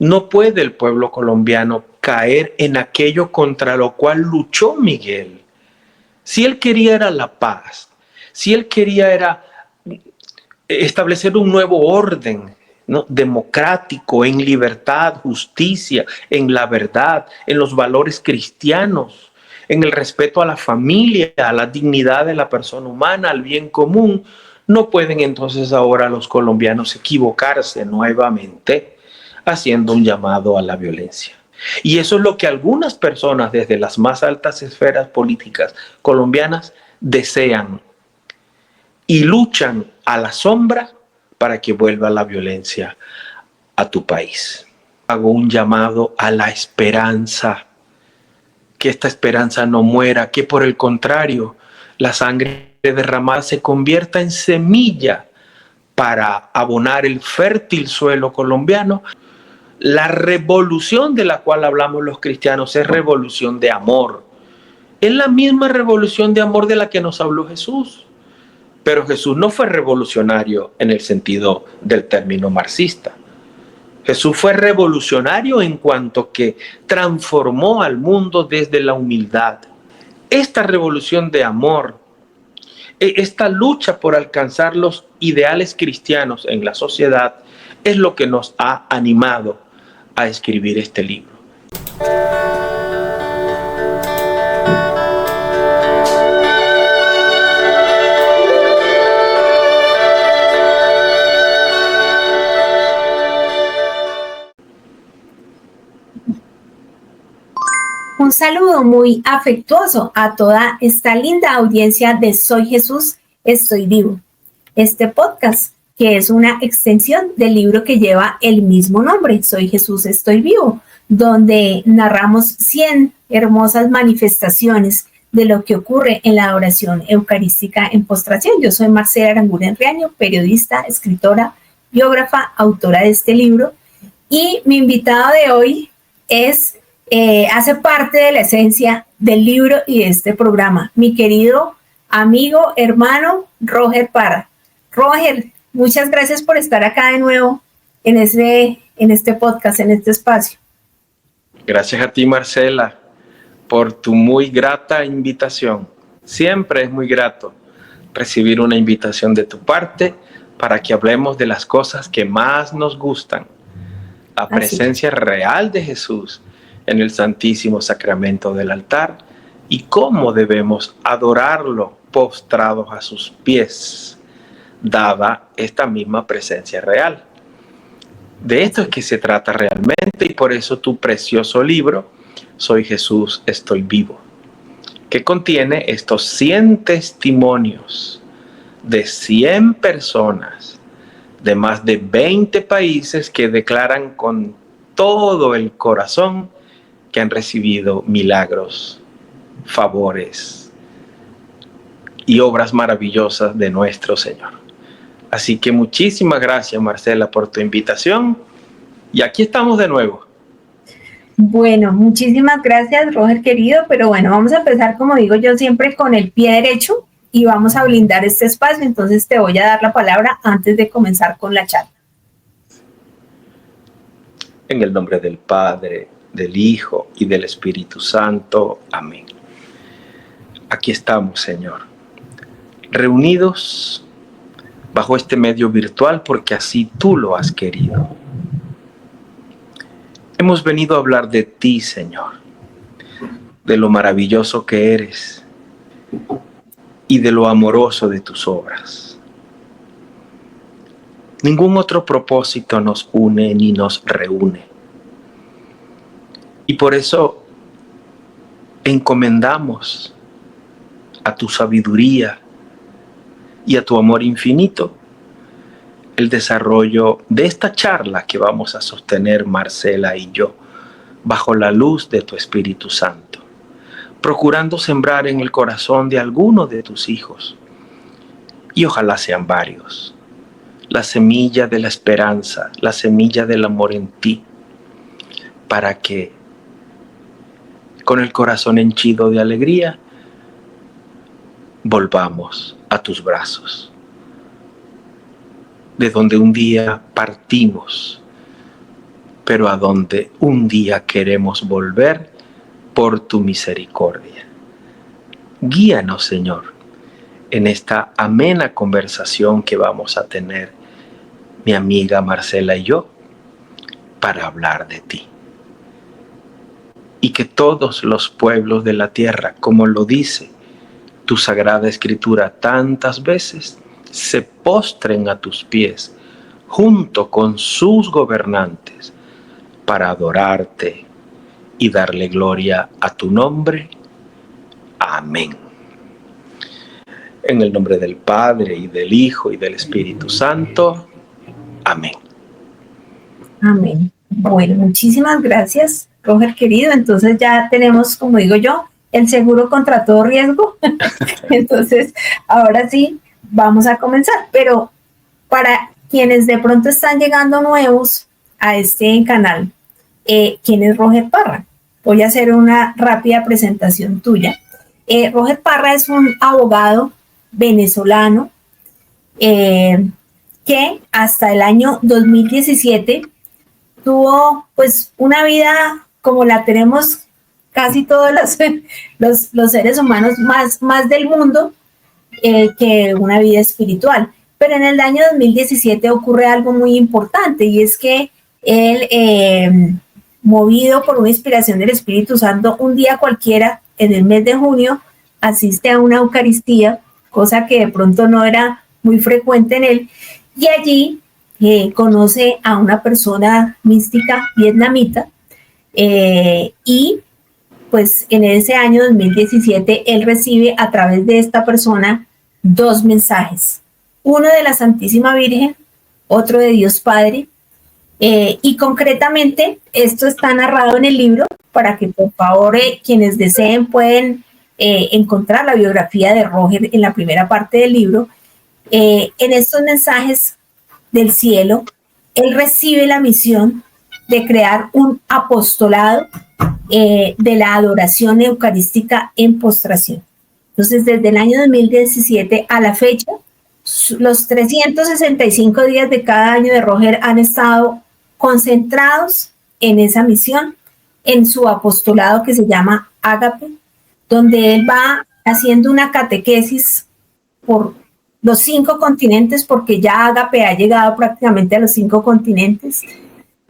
No puede el pueblo colombiano caer en aquello contra lo cual luchó Miguel. Si él quería era la paz, si él quería era establecer un nuevo orden, ¿no?, democrático, en libertad, justicia, en la verdad, en los valores cristianos, en el respeto a la familia, a la dignidad de la persona humana, al bien común, no pueden entonces ahora los colombianos equivocarse nuevamente haciendo un llamado a la violencia. Y eso es lo que algunas personas desde las más altas esferas políticas colombianas desean y luchan a la sombra para que vuelva la violencia a tu país. Hago un llamado a la esperanza, que esta esperanza no muera, que por el contrario, la sangre derramada se convierta en semilla para abonar el fértil suelo colombiano. La revolución de la cual hablamos los cristianos es revolución de amor. Es la misma revolución de amor de la que nos habló Jesús. Pero Jesús no fue revolucionario en el sentido del término marxista. Jesús fue revolucionario en cuanto que transformó al mundo desde la humildad. Esta revolución de amor, esta lucha por alcanzar los ideales cristianos en la sociedad, es lo que nos ha animado a escribir este libro. Un saludo muy afectuoso a toda esta linda audiencia de Soy Jesús, Estoy Vivo. Este podcast, que es una extensión del libro que lleva el mismo nombre, Soy Jesús, Estoy Vivo, donde narramos 100 hermosas manifestaciones de lo que ocurre en la oración eucarística en postración. Yo soy Marcela Aranguren Riaño, periodista, escritora, biógrafa, autora de este libro, y mi invitado de hoy hace parte de la esencia del libro y de este programa, mi querido amigo, hermano, Roger Parra. Roger, muchas gracias por estar acá de nuevo en este podcast, en este espacio. Gracias a ti, Marcela, por tu muy grata invitación. Siempre es muy grato recibir una invitación de tu parte para que hablemos de las cosas que más nos gustan. La presencia real de Jesús en el Santísimo Sacramento del altar y cómo debemos adorarlo postrados a sus pies, dada esta misma presencia real. De esto es que se trata realmente y por eso tu precioso libro, Soy Jesús, Estoy Vivo, que contiene estos 100 testimonios de 100 personas de más de 20 países que declaran con todo el corazón que han recibido milagros, favores y obras maravillosas de nuestro Señor. Así que muchísimas gracias, Marcela, por tu invitación. Y aquí estamos de nuevo. Bueno, muchísimas gracias, Roger, querido. Pero bueno, vamos a empezar, como digo yo, siempre con el pie derecho y vamos a blindar este espacio. Entonces te voy a dar la palabra antes de comenzar con la charla. En el nombre del Padre, del Hijo y del Espíritu Santo. Amén. Aquí estamos, Señor, reunidos bajo este medio virtual porque así tú lo has querido. Hemos venido a hablar de ti, Señor, de lo maravilloso que eres y de lo amoroso de tus obras. Ningún otro propósito nos une ni nos reúne. Y por eso encomendamos a tu sabiduría y a tu amor infinito el desarrollo de esta charla que vamos a sostener Marcela y yo bajo la luz de tu Espíritu Santo, procurando sembrar en el corazón de alguno de tus hijos, y ojalá sean varios, la semilla de la esperanza, la semilla del amor en ti, para que con el corazón henchido de alegría volvamos a tus brazos, de donde un día partimos pero a donde un día queremos volver por tu misericordia. Guíanos, Señor, en esta amena conversación que vamos a tener mi amiga Marcela y yo para hablar de ti. Y que todos los pueblos de la tierra, como lo dice tu Sagrada Escritura tantas veces, se postren a tus pies junto con sus gobernantes para adorarte y darle gloria a tu nombre. Amén. En el nombre del Padre, y del Hijo, y del Espíritu Santo. Amén. Amén. Bueno, muchísimas gracias, Roger querido. Entonces ya tenemos, como digo yo, el seguro contra todo riesgo. Entonces, ahora sí, vamos a comenzar. Pero para quienes de pronto están llegando nuevos a este canal, ¿quién es Roger Parra? Voy a hacer una rápida presentación tuya. Roger Parra es un abogado venezolano que hasta el año 2017 tuvo pues una vida como la tenemos casi todos los seres humanos más del mundo, que una vida espiritual. Pero en el año 2017 ocurre algo muy importante, y es que él, movido por una inspiración del Espíritu Santo, un día cualquiera en el mes de junio asiste a una Eucaristía, cosa que de pronto no era muy frecuente en él, y allí conoce a una persona mística vietnamita, y pues en ese año 2017 él recibe a través de esta persona 2 mensajes, uno de la Santísima Virgen, otro de Dios Padre, y concretamente esto está narrado en el libro para que por favor quienes deseen pueden encontrar la biografía de Roger en la primera parte del libro. En estos mensajes del cielo, él recibe la misión de crear un apostolado de la adoración eucarística en postración. Entonces, desde el año 2017 a la fecha, los 365 días de cada año de Roger han estado concentrados en esa misión, en su apostolado que se llama Ágape, donde él va haciendo una catequesis por los 5 continentes, porque ya Ágape ha llegado prácticamente a los 5 continentes,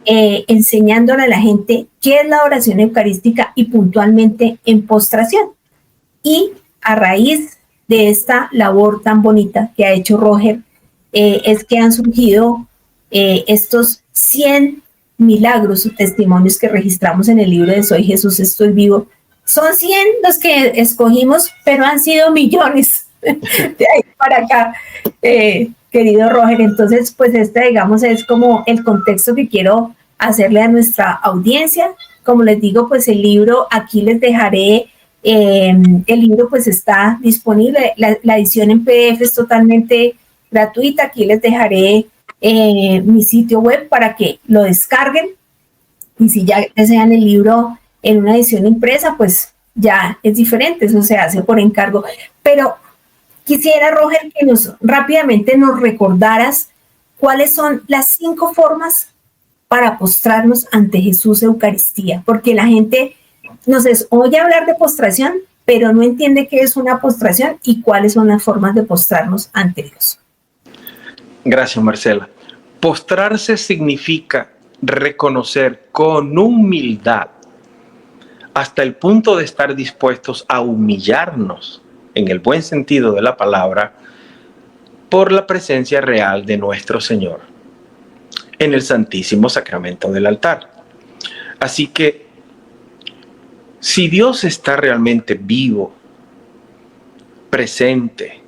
enseñándole a la gente qué es la oración eucarística y puntualmente en postración. Y a raíz de esta labor tan bonita que ha hecho Roger, es que han surgido estos 100 milagros o testimonios que registramos en el libro de Soy Jesús, Estoy Vivo. Son 100 los que escogimos, pero han sido millones de ahí para acá, querido Roger. Entonces, pues digamos, es como el contexto que quiero hacerle a nuestra audiencia. Como les digo, pues el libro, aquí les dejaré, el libro pues está disponible, la edición en PDF es totalmente gratuita. Aquí les dejaré mi sitio web para que lo descarguen, y si ya desean el libro en una edición impresa, pues ya es diferente, eso se hace por encargo. Pero quisiera, Roger, que rápidamente nos recordaras cuáles son las 5 formas para postrarnos ante Jesús Eucaristía, porque la gente nos oye hablar de postración, pero no entiende qué es una postración y cuáles son las formas de postrarnos ante Dios. Gracias, Marcela. Postrarse significa reconocer con humildad, hasta el punto de estar dispuestos a humillarnos, en el buen sentido de la palabra, por la presencia real de nuestro Señor en el Santísimo Sacramento del altar. Así que, si Dios está realmente vivo, presente,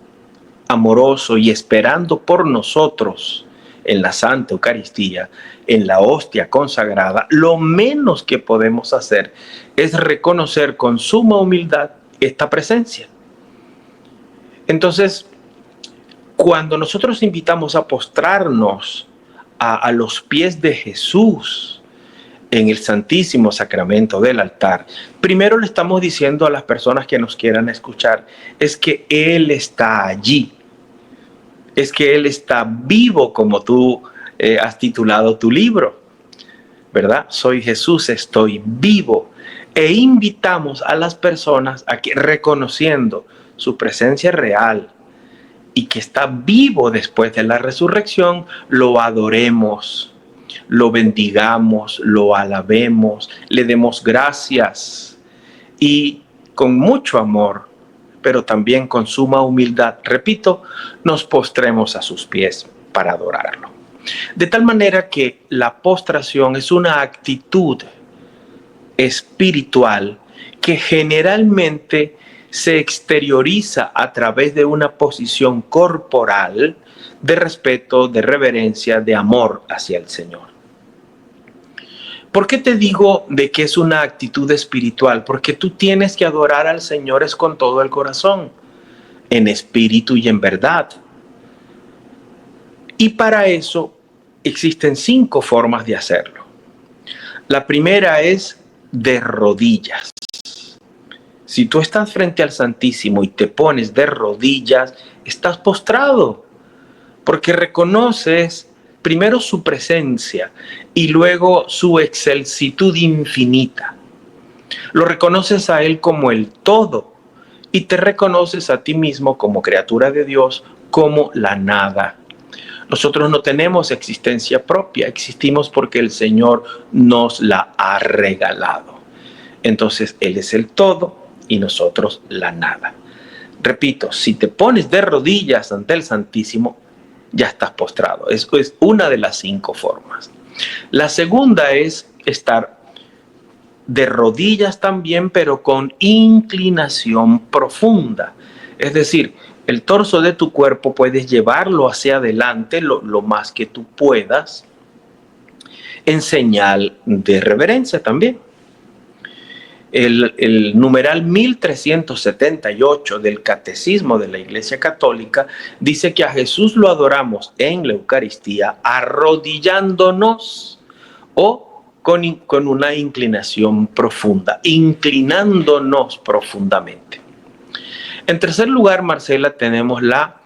amoroso y esperando por nosotros en la Santa Eucaristía, en la hostia consagrada, lo menos que podemos hacer es reconocer con suma humildad esta presencia. Entonces, cuando nosotros invitamos a postrarnos a los pies de Jesús en el Santísimo Sacramento del altar, primero le estamos diciendo a las personas que nos quieran escuchar, es que Él está allí, es que Él está vivo, como tú has titulado tu libro, ¿verdad? Soy Jesús, estoy vivo. E invitamos a las personas a que, reconociendo su presencia real y que está vivo después de la resurrección, lo adoremos, lo bendigamos, lo alabemos, le demos gracias y con mucho amor, pero también con suma humildad, repito, nos postremos a sus pies para adorarlo. De tal manera que la postración es una actitud espiritual que generalmente se exterioriza a través de una posición corporal de respeto, de reverencia, de amor hacia el Señor. ¿Por qué te digo de que es una actitud espiritual? Porque tú tienes que adorar al Señor es con todo el corazón, en espíritu y en verdad. Y para eso existen 5 formas de hacerlo. La primera es de rodillas. Si tú estás frente al Santísimo y te pones de rodillas, estás postrado, porque reconoces primero su presencia y luego su excelsitud infinita. Lo reconoces a Él como el todo y te reconoces a ti mismo como criatura de Dios, como la nada. Nosotros no tenemos existencia propia, existimos porque el Señor nos la ha regalado. Entonces Él es el todo y nosotros la nada. Repito, si te pones de rodillas ante el Santísimo, ya estás postrado. Eso es una de las 5 formas. La segunda es estar de rodillas también, pero con inclinación profunda. Es decir, el torso de tu cuerpo puedes llevarlo hacia adelante lo más que tú puedas, en señal de reverencia también. El numeral 1378 del Catecismo de la Iglesia Católica dice que a Jesús lo adoramos en la Eucaristía arrodillándonos o con una inclinación profunda, inclinándonos profundamente. En tercer lugar, Marcela, tenemos la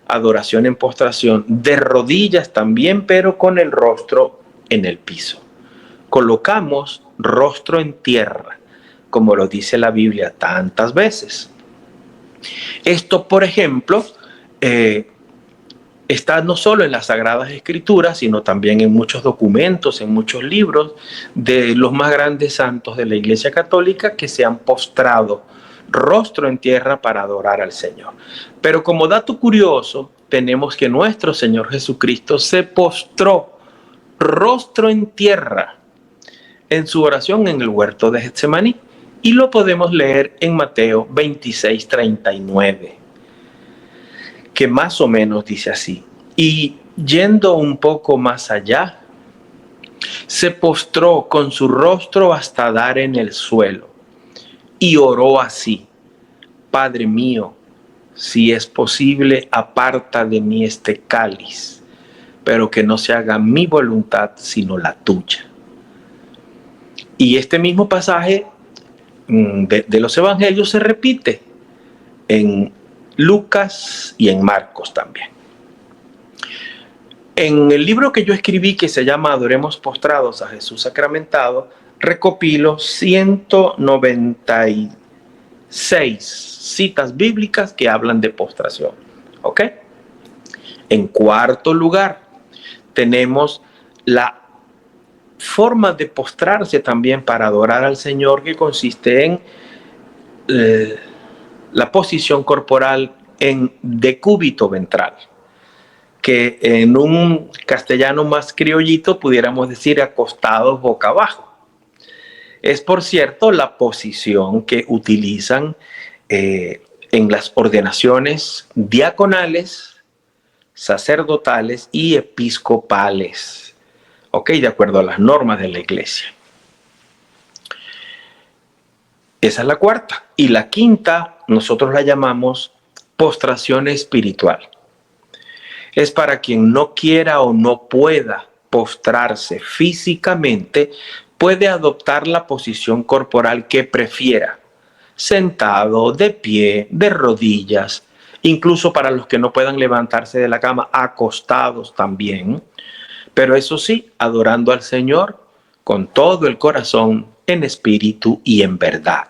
adoración en postración de rodillas también, pero con el rostro en el piso. Colocamos rostro en tierra, como lo dice la Biblia tantas veces. Esto, por ejemplo, está no solo en las Sagradas Escrituras, sino también en muchos documentos, en muchos libros de los más grandes santos de la Iglesia Católica que se han postrado rostro en tierra para adorar al Señor. Pero como dato curioso, tenemos que nuestro Señor Jesucristo se postró rostro en tierra en su oración en el huerto de Getsemaní. Y lo podemos leer en Mateo 26:39, que más o menos dice así. Y yendo un poco más allá, se postró con su rostro hasta dar en el suelo y oró así: Padre mío, si es posible, aparta de mí este cáliz, pero que no se haga mi voluntad sino la tuya. Y este mismo pasaje de los evangelios se repite en Lucas y en Marcos también. En el libro que yo escribí, que se llama Adoremos postrados a Jesús sacramentado, recopilo 196 citas bíblicas que hablan de postración. ¿Ok? En cuarto lugar, tenemos la forma de postrarse también para adorar al Señor, que consiste en la posición corporal en decúbito ventral, que en un castellano más criollito pudiéramos decir acostados boca abajo. Es, por cierto, la posición que utilizan en las ordenaciones diaconales, sacerdotales y episcopales. ¿Ok? De acuerdo a las normas de la Iglesia. Esa es la cuarta. Y la quinta, nosotros la llamamos postración espiritual. Es para quien no quiera o no pueda postrarse físicamente, puede adoptar la posición corporal que prefiera. Sentado, de pie, de rodillas, incluso para los que no puedan levantarse de la cama, acostados también. Pero eso sí, adorando al Señor con todo el corazón, en espíritu y en verdad.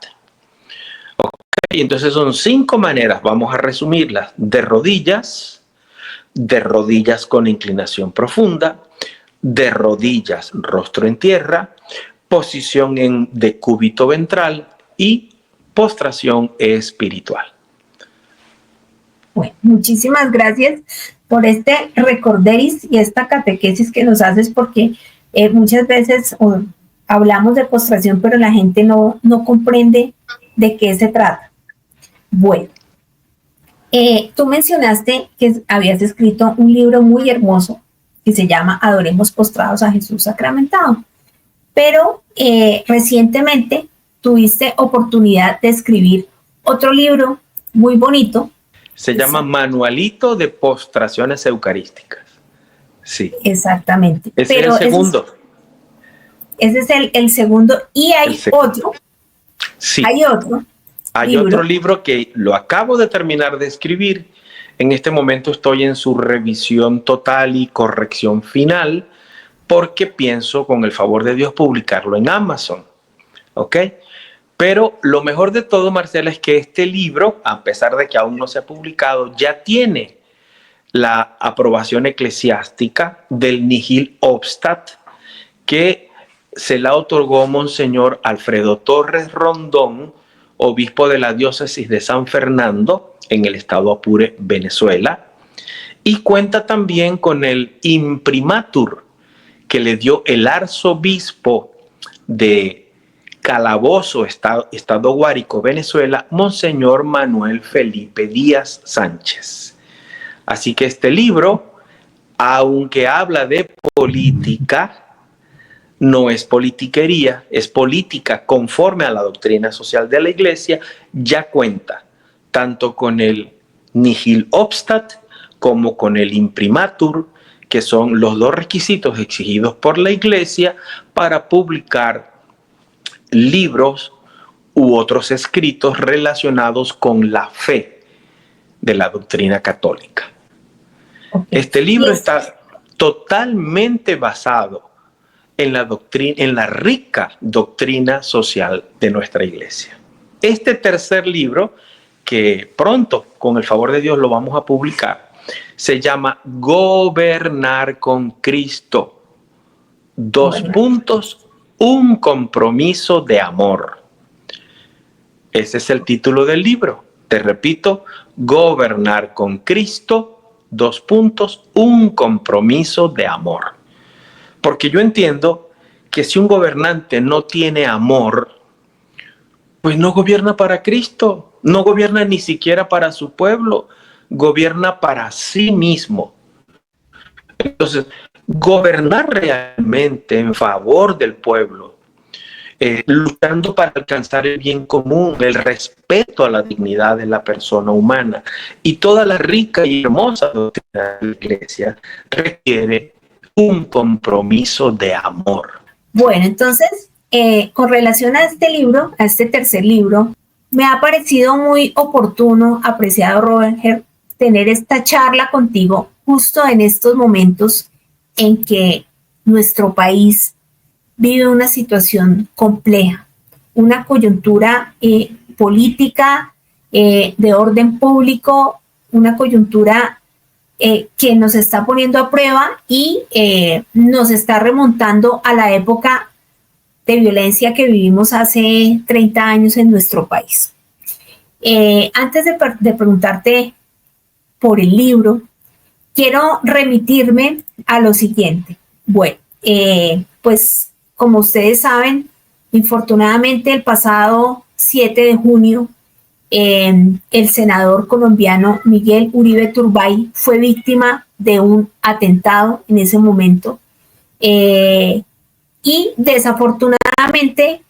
Okay, entonces son 5 maneras, vamos a resumirlas: de rodillas con inclinación profunda, de rodillas, rostro en tierra, posición en decúbito ventral y postración espiritual. Bueno, muchísimas gracias por este recorderis y esta catequesis que nos haces, porque muchas veces hablamos de postración, pero la gente no comprende de qué se trata. Bueno, tú mencionaste que habías escrito un libro muy hermoso que se llama Adoremos postrados a Jesús sacramentado, pero recientemente tuviste oportunidad de escribir otro libro muy bonito. Se llama Manualito de Postraciones Eucarísticas. Sí. Exactamente. Ese es el segundo. Ese es el segundo. Y hay otro. Sí. Hay otro libro que lo acabo de terminar de escribir. En este momento estoy en su revisión total y corrección final, porque pienso, con el favor de Dios, publicarlo en Amazon. ¿Ok? Pero lo mejor de todo, Marcela, es que este libro, a pesar de que aún no se ha publicado, ya tiene la aprobación eclesiástica del Nihil Obstat, que se la otorgó Monseñor Alfredo Torres Rondón, obispo de la diócesis de San Fernando, en el estado Apure, Venezuela, y cuenta también con el imprimatur que le dio el arzobispo de Calabozo, estado Guárico, Venezuela, Monseñor Manuel Felipe Díaz Sánchez. Así que este libro, aunque habla de política, no es politiquería, es política conforme a la doctrina social de la Iglesia. Ya cuenta tanto con el Nihil Obstat como con el imprimatur, que son los 2 requisitos exigidos por la Iglesia para publicar libros u otros escritos relacionados con la fe de la doctrina católica. Okay. Este libro está totalmente basado en la rica doctrina social de nuestra Iglesia. Este tercer libro, que pronto, con el favor de Dios, lo vamos a publicar, se llama Gobernar con Cristo. 2 puntos. Un compromiso de amor. Ese es el título del libro. Te repito, Gobernar con Cristo, 2 puntos, un compromiso de amor. Porque yo entiendo que si un gobernante no tiene amor, pues no gobierna para Cristo, no gobierna ni siquiera para su pueblo, gobierna para sí mismo. Entonces, gobernar realmente en favor del pueblo, luchando para alcanzar el bien común, el respeto a la dignidad de la persona humana y toda la rica y hermosa doctrina de la Iglesia, requiere un compromiso de amor. Bueno, entonces, con relación a este libro, a este tercer libro, me ha parecido muy oportuno, apreciado Roger, tener esta charla contigo justo en estos momentos en que nuestro país vive una situación compleja, una coyuntura política de orden público, una coyuntura que nos está poniendo a prueba y nos está remontando a la época de violencia que vivimos hace 30 años en nuestro país. Antes de preguntarte por el libro, quiero remitirme a lo siguiente. Bueno, pues como ustedes saben, infortunadamente el pasado 7 de junio, el senador colombiano Miguel Uribe Turbay fue víctima de un atentado en ese momento. Y desafortunadamente,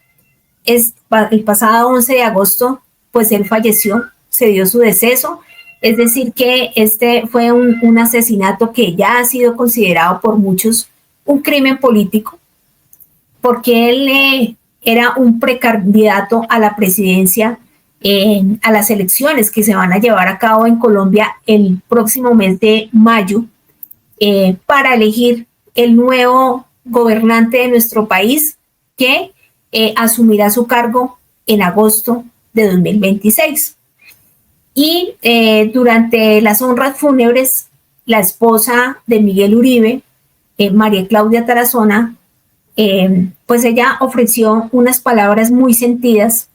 el pasado 11 de agosto, pues él falleció, se dio su deceso. Es decir, que este fue un asesinato que ya ha sido considerado por muchos un crimen político, porque él era un precandidato a la presidencia a las elecciones que se van a llevar a cabo en Colombia el próximo mes de mayo para elegir el nuevo gobernante de nuestro país que asumirá su cargo en agosto de 2026. Y durante las honras fúnebres, la esposa de Miguel Uribe, María Claudia Tarazona, pues ella ofreció unas palabras muy sentidas.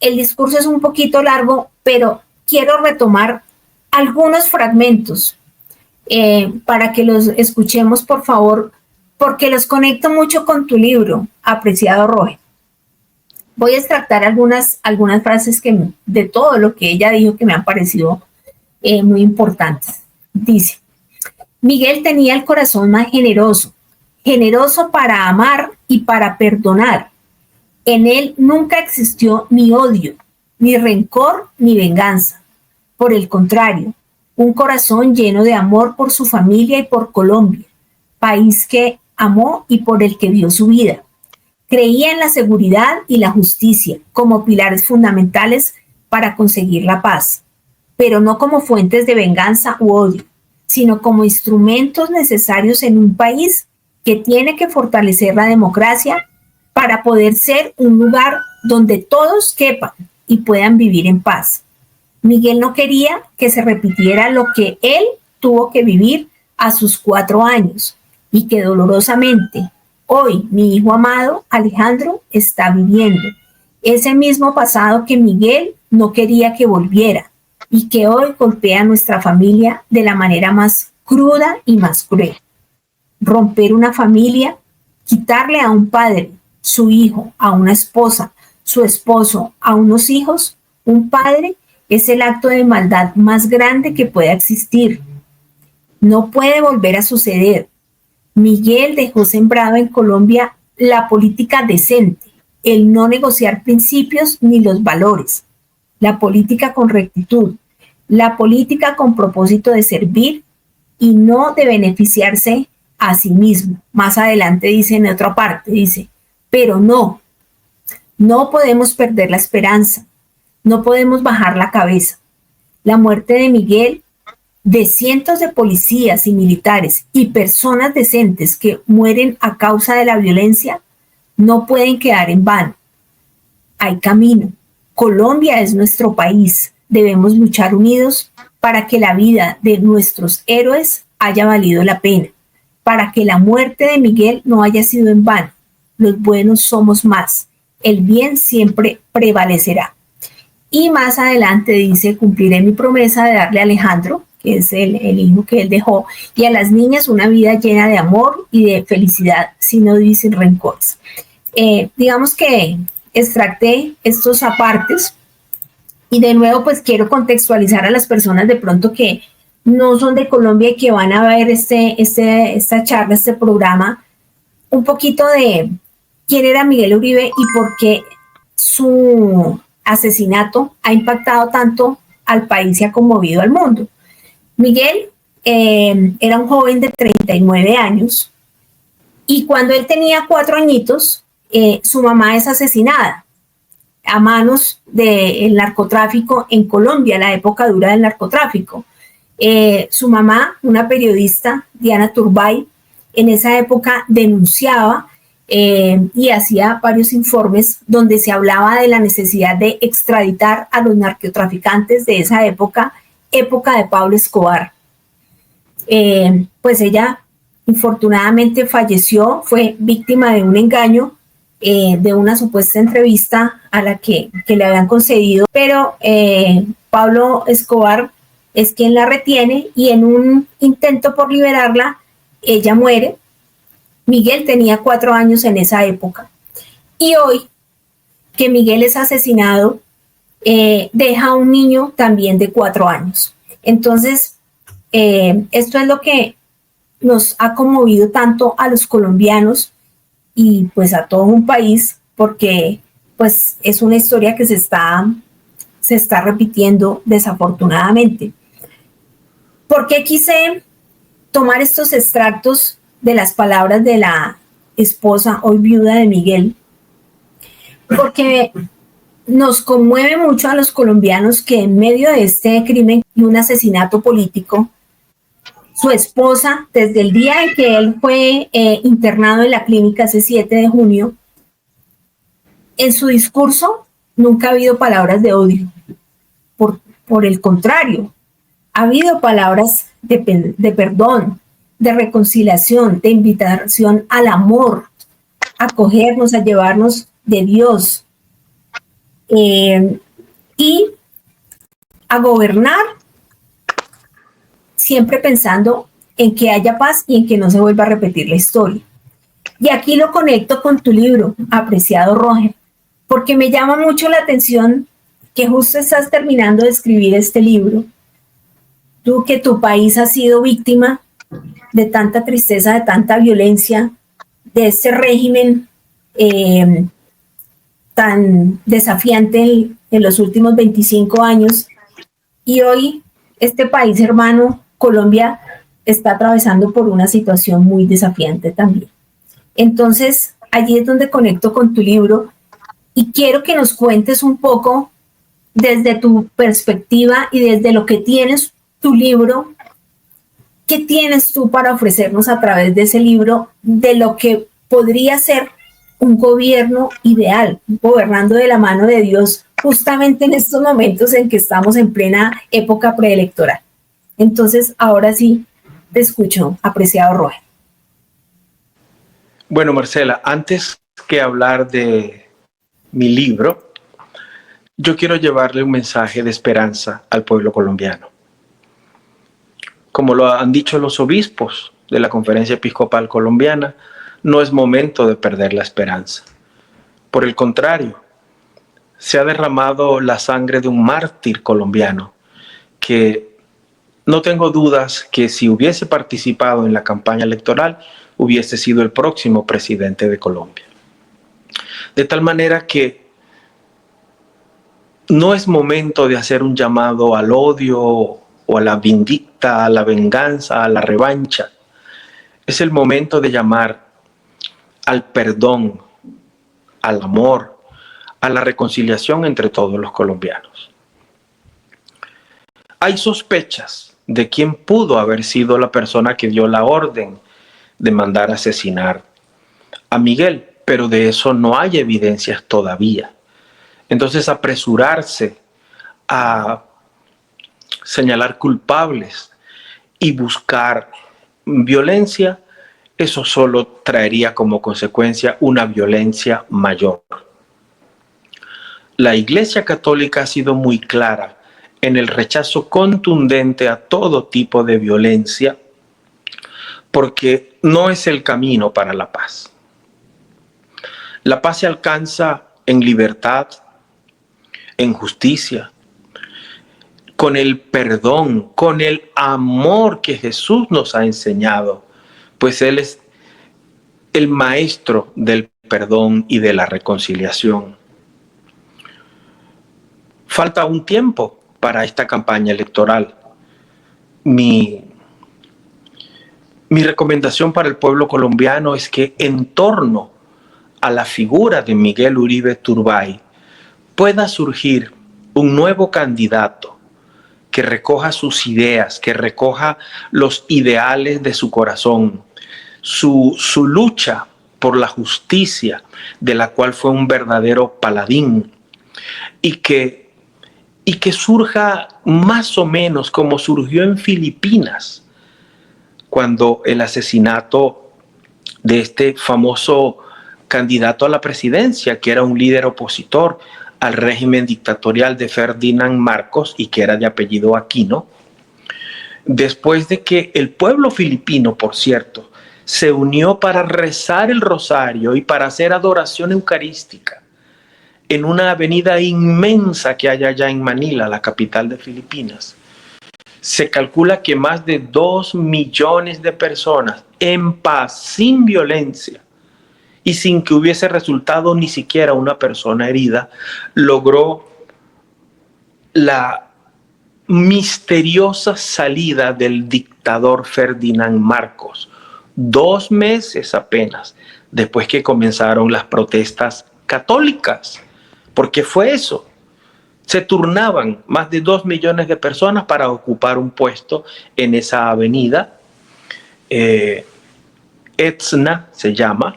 El discurso es un poquito largo, pero quiero retomar algunos fragmentos para que los escuchemos, por favor, porque los conecto mucho con tu libro, apreciado Roge. Voy a extractar algunas frases de todo lo que ella dijo que me han parecido muy importantes. Dice, Miguel tenía el corazón más generoso, generoso para amar y para perdonar. En él nunca existió ni odio, ni rencor, ni venganza. Por el contrario, un corazón lleno de amor por su familia y por Colombia, país que amó y por el que dio su vida. Creía en la seguridad y la justicia como pilares fundamentales para conseguir la paz, pero no como fuentes de venganza u odio, sino como instrumentos necesarios en un país que tiene que fortalecer la democracia para poder ser un lugar donde todos quepan y puedan vivir en paz. Miguel no quería que se repitiera lo que él tuvo que vivir a sus 4 años y que dolorosamente hoy mi hijo amado Alejandro está viviendo. Ese mismo pasado que Miguel no quería que volviera y que hoy golpea a nuestra familia de la manera más cruda y más cruel. Romper una familia, quitarle a un padre, su hijo, a una esposa, su esposo, a unos hijos, un padre, es el acto de maldad más grande que pueda existir. No puede volver a suceder. Miguel dejó sembrado en Colombia la política decente, el no negociar principios ni los valores, la política con rectitud, la política con propósito de servir y no de beneficiarse a sí mismo. Más adelante dice en otra parte, dice, pero no podemos perder la esperanza, no podemos bajar la cabeza. La muerte de Miguel, de cientos de policías y militares y personas decentes que mueren a causa de la violencia, no pueden quedar en vano. Hay camino. Colombia es nuestro país. Debemos luchar unidos para que la vida de nuestros héroes haya valido la pena, para que la muerte de Miguel no haya sido en vano. Los buenos somos más. El bien siempre prevalecerá. Y más adelante dice, cumpliré mi promesa de darle a Alejandro, que es el hijo que él dejó, y a las niñas una vida llena de amor y de felicidad, sin odio y sin rencores. Digamos que extracté estos apartes y de nuevo pues quiero contextualizar a las personas de pronto que no son de Colombia y que van a ver esta charla, este programa, un poquito de quién era Miguel Uribe y por qué su asesinato ha impactado tanto al país y ha conmovido al mundo. Miguel era un joven de 39 años y cuando él tenía 4 añitos, su mamá es asesinada a manos del narcotráfico en Colombia, la época dura del narcotráfico. Su mamá, una periodista, Diana Turbay, en esa época denunciaba y hacía varios informes donde se hablaba de la necesidad de extraditar a los narcotraficantes de esa época de Pablo Escobar. Pues ella infortunadamente falleció, fue víctima de un engaño, de una supuesta entrevista a la que le habían concedido, pero Pablo Escobar es quien la retiene y en un intento por liberarla, ella muere. Miguel tenía 4 años en esa época. Y hoy, que Miguel es asesinado, deja a un niño también de 4 años. Entonces, esto es lo que nos ha conmovido tanto a los colombianos y pues a todo un país, porque pues es una historia que se está repitiendo desafortunadamente. ¿Por qué quise tomar estos extractos de las palabras de la esposa, hoy viuda de Miguel? Porque nos conmueve mucho a los colombianos que en medio de este crimen y un asesinato político, su esposa, desde el día en que él fue internado en la clínica ese 7 de junio, en su discurso nunca ha habido palabras de odio. Por el contrario, ha habido palabras de perdón, de reconciliación, de invitación al amor, a acogernos, a llevarnos de Dios y a gobernar siempre pensando en que haya paz y en que no se vuelva a repetir la historia. Y aquí lo conecto con tu libro, apreciado Roger, porque me llama mucho la atención que justo estás terminando de escribir este libro. Tú, que tu país ha sido víctima de tanta tristeza, de tanta violencia, de este régimen tan desafiante en los últimos 25 años. Y hoy este país hermano, Colombia, está atravesando por una situación muy desafiante también. Entonces, allí es donde conecto con tu libro y quiero que nos cuentes un poco desde tu perspectiva y desde lo que tienes tu libro. ¿Qué tienes tú para ofrecernos a través de ese libro de lo que podría ser un gobierno ideal, gobernando de la mano de Dios, justamente en estos momentos en que estamos en plena época preelectoral? Entonces, ahora sí, te escucho, apreciado Roger. Bueno, Marcela, antes que hablar de mi libro, yo quiero llevarle un mensaje de esperanza al pueblo colombiano. Como lo han dicho los obispos de la Conferencia Episcopal Colombiana, no es momento de perder la esperanza. Por el contrario, se ha derramado la sangre de un mártir colombiano que no tengo dudas que si hubiese participado en la campaña electoral hubiese sido el próximo presidente de Colombia. De tal manera que no es momento de hacer un llamado al odio o a la vindicta, a la venganza, a la revancha. Es el momento de llamar al perdón, al amor, a la reconciliación entre todos los colombianos. Hay sospechas de quién pudo haber sido la persona que dio la orden de mandar asesinar a Miguel, pero de eso no hay evidencias todavía. Entonces, apresurarse a señalar culpables y buscar violencia, eso solo traería como consecuencia una violencia mayor. La Iglesia Católica ha sido muy clara en el rechazo contundente a todo tipo de violencia, porque no es el camino para la paz. La paz se alcanza en libertad, en justicia, con el perdón, con el amor que Jesús nos ha enseñado, pues Él es el maestro del perdón y de la reconciliación. Falta un tiempo para esta campaña electoral. Mi recomendación para el pueblo colombiano es que en torno a la figura de Miguel Uribe Turbay pueda surgir un nuevo candidato que recoja sus ideas, que recoja los ideales de su corazón, su lucha por la justicia, de la cual fue un verdadero paladín, y que surja más o menos como surgió en Filipinas, cuando el asesinato de este famoso candidato a la presidencia, que era un líder opositor al régimen dictatorial de Ferdinand Marcos y que era de apellido Aquino, después de que el pueblo filipino, por cierto, se unió para rezar el rosario y para hacer adoración eucarística en una avenida inmensa que hay allá en Manila, la capital de Filipinas. Se calcula que más de 2 millones de personas en paz, sin violencia y sin que hubiese resultado ni siquiera una persona herida, logró la misteriosa salida del dictador Ferdinand Marcos, 2 meses apenas después que comenzaron las protestas católicas. Porque fue eso. Se turnaban más de 2 millones de personas para ocupar un puesto en esa avenida Etzna se llama,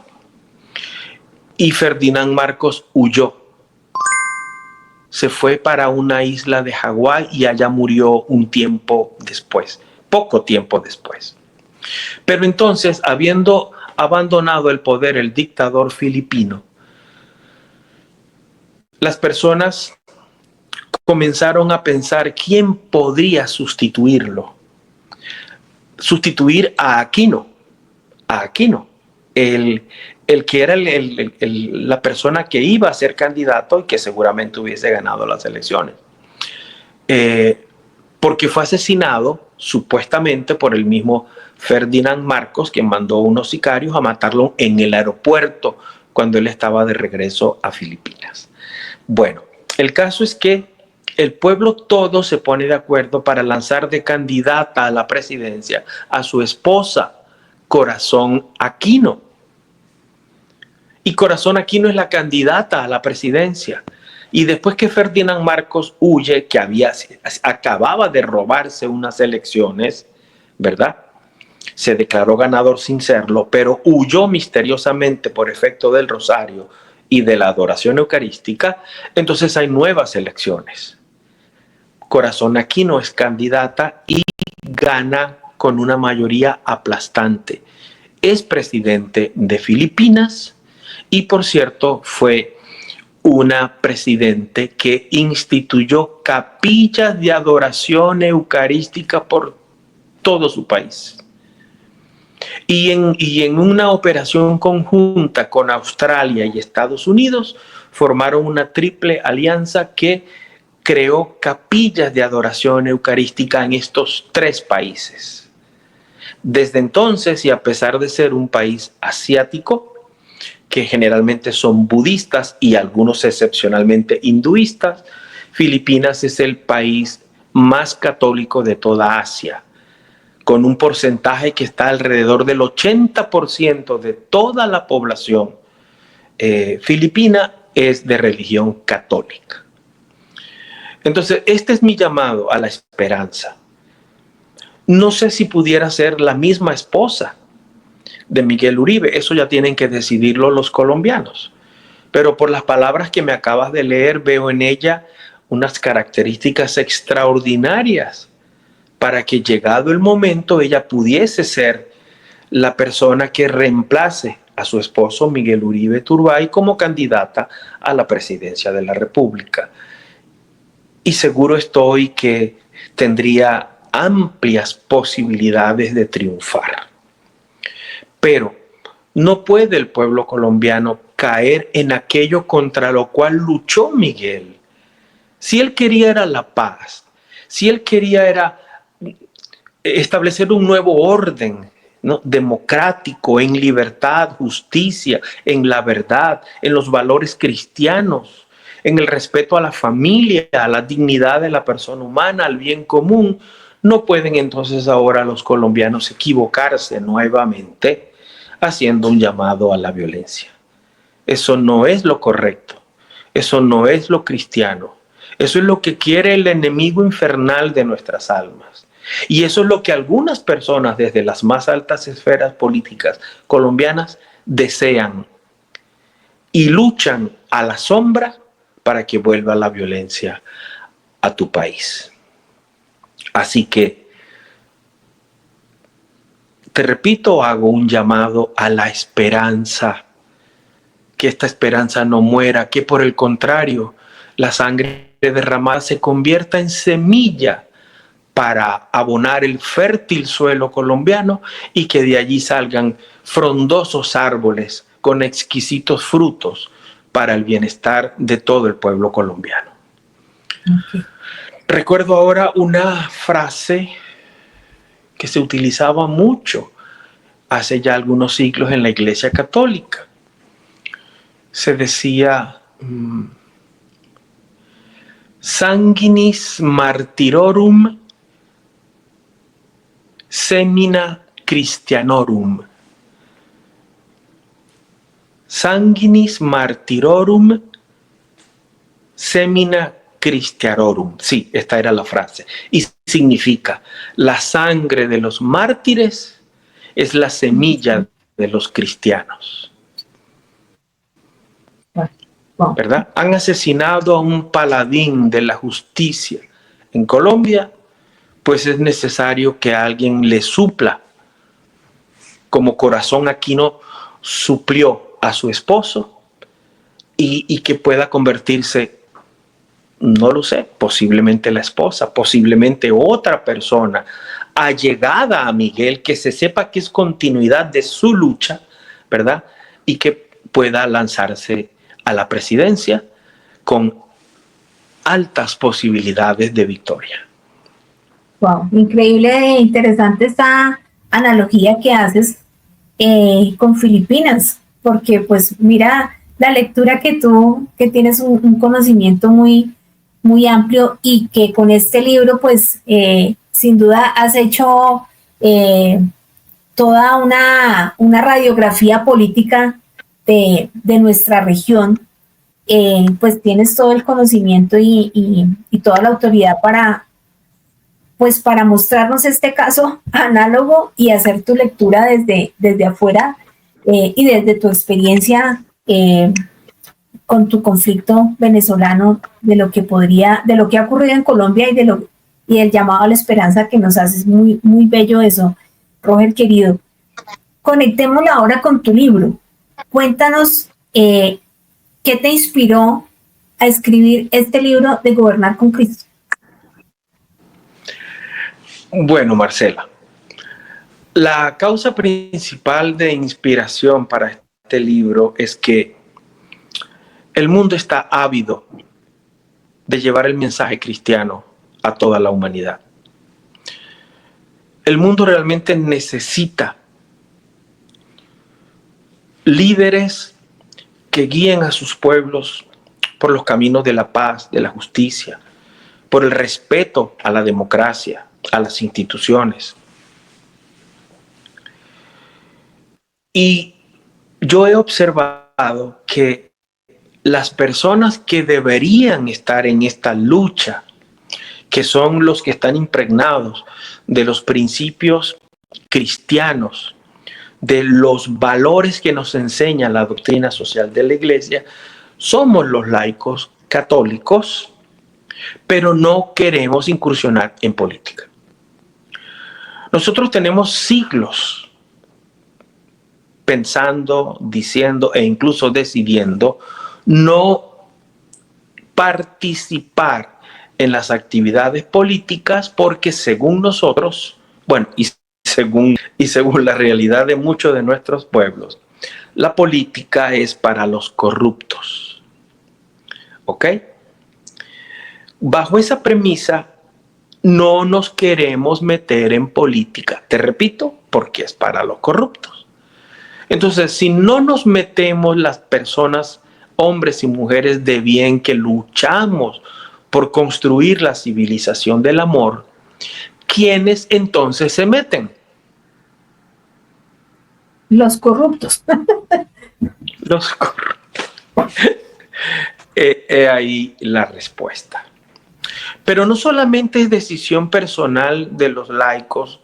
y Ferdinand Marcos huyó. Se fue para una isla de Hawái y allá murió un tiempo después, poco tiempo después. Pero entonces, habiendo abandonado el poder el dictador filipino, las personas comenzaron a pensar quién podría sustituirlo. Sustituir a Aquino. El que era la persona que iba a ser candidato y que seguramente hubiese ganado las elecciones. Porque fue asesinado supuestamente por el mismo Ferdinand Marcos, quien mandó unos sicarios a matarlo en el aeropuerto cuando él estaba de regreso a Filipinas. Bueno, el caso es que el pueblo todo se pone de acuerdo para lanzar de candidata a la presidencia a su esposa, Corazón Aquino. Y Corazón Aquino es la candidata a la presidencia. Y después que Ferdinand Marcos huye, que acababa de robarse unas elecciones, ¿verdad? Se declaró ganador sin serlo, pero huyó misteriosamente por efecto del rosario y de la adoración eucarística. Entonces hay nuevas elecciones. Corazón Aquino es candidata y gana con una mayoría aplastante. Es presidente de Filipinas y, por cierto, fue una presidente que instituyó capillas de adoración eucarística por todo su país. Y en una operación conjunta con Australia y Estados Unidos, formaron una triple alianza que creó capillas de adoración eucarística en estos 3 países. Desde entonces, y a pesar de ser un país asiático, que generalmente son budistas y algunos excepcionalmente hinduistas, Filipinas es el país más católico de toda Asia, con un porcentaje que está alrededor del 80% de toda la población filipina es de religión católica. Entonces, este es mi llamado a la esperanza. No sé si pudiera ser la misma esposa de Miguel Uribe, eso ya tienen que decidirlo los colombianos. Pero por las palabras que me acabas de leer, veo en ella unas características extraordinarias para que, llegado el momento, ella pudiese ser la persona que reemplace a su esposo Miguel Uribe Turbay como candidata a la presidencia de la República. Y seguro estoy que tendría amplias posibilidades de triunfar. Pero no puede el pueblo colombiano caer en aquello contra lo cual luchó Miguel. Si él quería era la paz, si él quería era establecer un nuevo orden, ¿no?, democrático, en libertad, justicia, en la verdad, en los valores cristianos, en el respeto a la familia, a la dignidad de la persona humana, al bien común, no pueden entonces ahora los colombianos equivocarse nuevamente haciendo un llamado a la violencia. Eso no es lo correcto, eso no es lo cristiano, eso es lo que quiere el enemigo infernal de nuestras almas. Y eso es lo que algunas personas desde las más altas esferas políticas colombianas desean y luchan a la sombra para que vuelva la violencia a tu país. Así que, te repito, hago un llamado a la esperanza, que esta esperanza no muera, que por el contrario, la sangre derramada se convierta en semilla para abonar el fértil suelo colombiano y que de allí salgan frondosos árboles con exquisitos frutos para el bienestar de todo el pueblo colombiano. Okay. Recuerdo ahora una frase que se utilizaba mucho hace ya algunos siglos en la Iglesia Católica. Se decía: sanguinis martyrorum semina Christianorum. Sanguinis martyrorum semina Christianorum. Sí, esta era la frase. Y significa: la sangre de los mártires es la semilla de los cristianos. ¿Verdad? Han asesinado a un paladín de la justicia en Colombia, pues es necesario que alguien le supla, como Corazón Aquino suplió a su esposo, y que pueda convertirse, no lo sé, posiblemente la esposa, posiblemente otra persona allegada a Miguel, que se sepa que es continuidad de su lucha, ¿verdad? Y que pueda lanzarse a la presidencia con altas posibilidades de victoria. Wow, increíble e interesante esta analogía que haces con Filipinas, porque pues mira la lectura que tú, que tienes un conocimiento muy, muy amplio y que con este libro pues sin duda has hecho toda una radiografía política de nuestra región. Pues tienes todo el conocimiento y toda la autoridad pues para mostrarnos este caso análogo y hacer tu lectura desde afuera y desde tu experiencia con tu conflicto venezolano, de lo que ha ocurrido en Colombia y el llamado a la esperanza que nos haces. Muy, muy bello eso, Roger querido. Conectémoslo ahora con tu libro. Cuéntanos qué te inspiró a escribir este libro de Gobernar con Cristo. Bueno, Marcela, la causa principal de inspiración para este libro es que el mundo está ávido de llevar el mensaje cristiano a toda la humanidad. El mundo realmente necesita líderes que guíen a sus pueblos por los caminos de la paz, de la justicia, por el respeto a la democracia, a las instituciones. Y yo he observado que las personas que deberían estar en esta lucha, que son los que están impregnados de los principios cristianos, de los valores que nos enseña la doctrina social de la Iglesia, somos los laicos católicos, pero no queremos incursionar en política. Nosotros tenemos siglos pensando, diciendo e incluso decidiendo no participar en las actividades políticas porque según nosotros, bueno, y según la realidad de muchos de nuestros pueblos, la política es para los corruptos. ¿Ok? Bajo esa premisa, no nos queremos meter en política. Te repito, porque es para los corruptos. Entonces, si no nos metemos las personas, hombres y mujeres de bien que luchamos por construir la civilización del amor, ¿quiénes entonces se meten? Los corruptos. Los corruptos. Ahí la respuesta. Pero no solamente es decisión personal de los laicos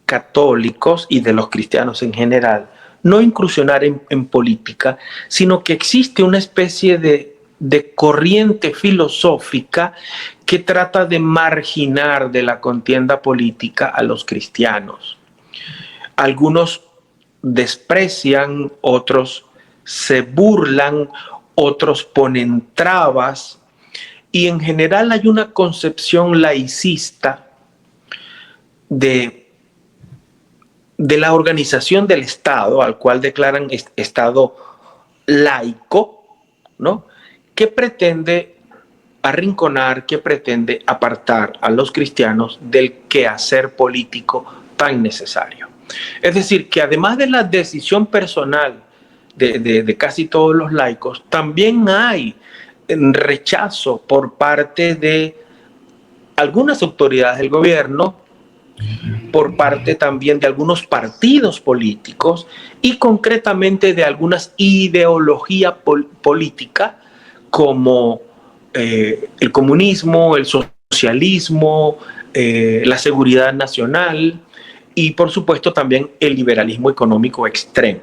católicos y de los cristianos en general no incursionar en política, sino que existe una especie de corriente filosófica que trata de marginar de la contienda política a los cristianos. Algunos desprecian, otros se burlan, otros ponen trabas, y en general hay una concepción laicista de la organización del Estado, al cual declaran Estado laico, ¿no? Que pretende arrinconar, que pretende apartar a los cristianos del quehacer político tan necesario. Es decir, que además de la decisión personal de casi todos los laicos, también hay rechazo por parte de algunas autoridades del gobierno, por parte también de algunos partidos políticos y concretamente de algunas ideologías políticas como el comunismo, el socialismo, la seguridad nacional, y por supuesto también el liberalismo económico extremo.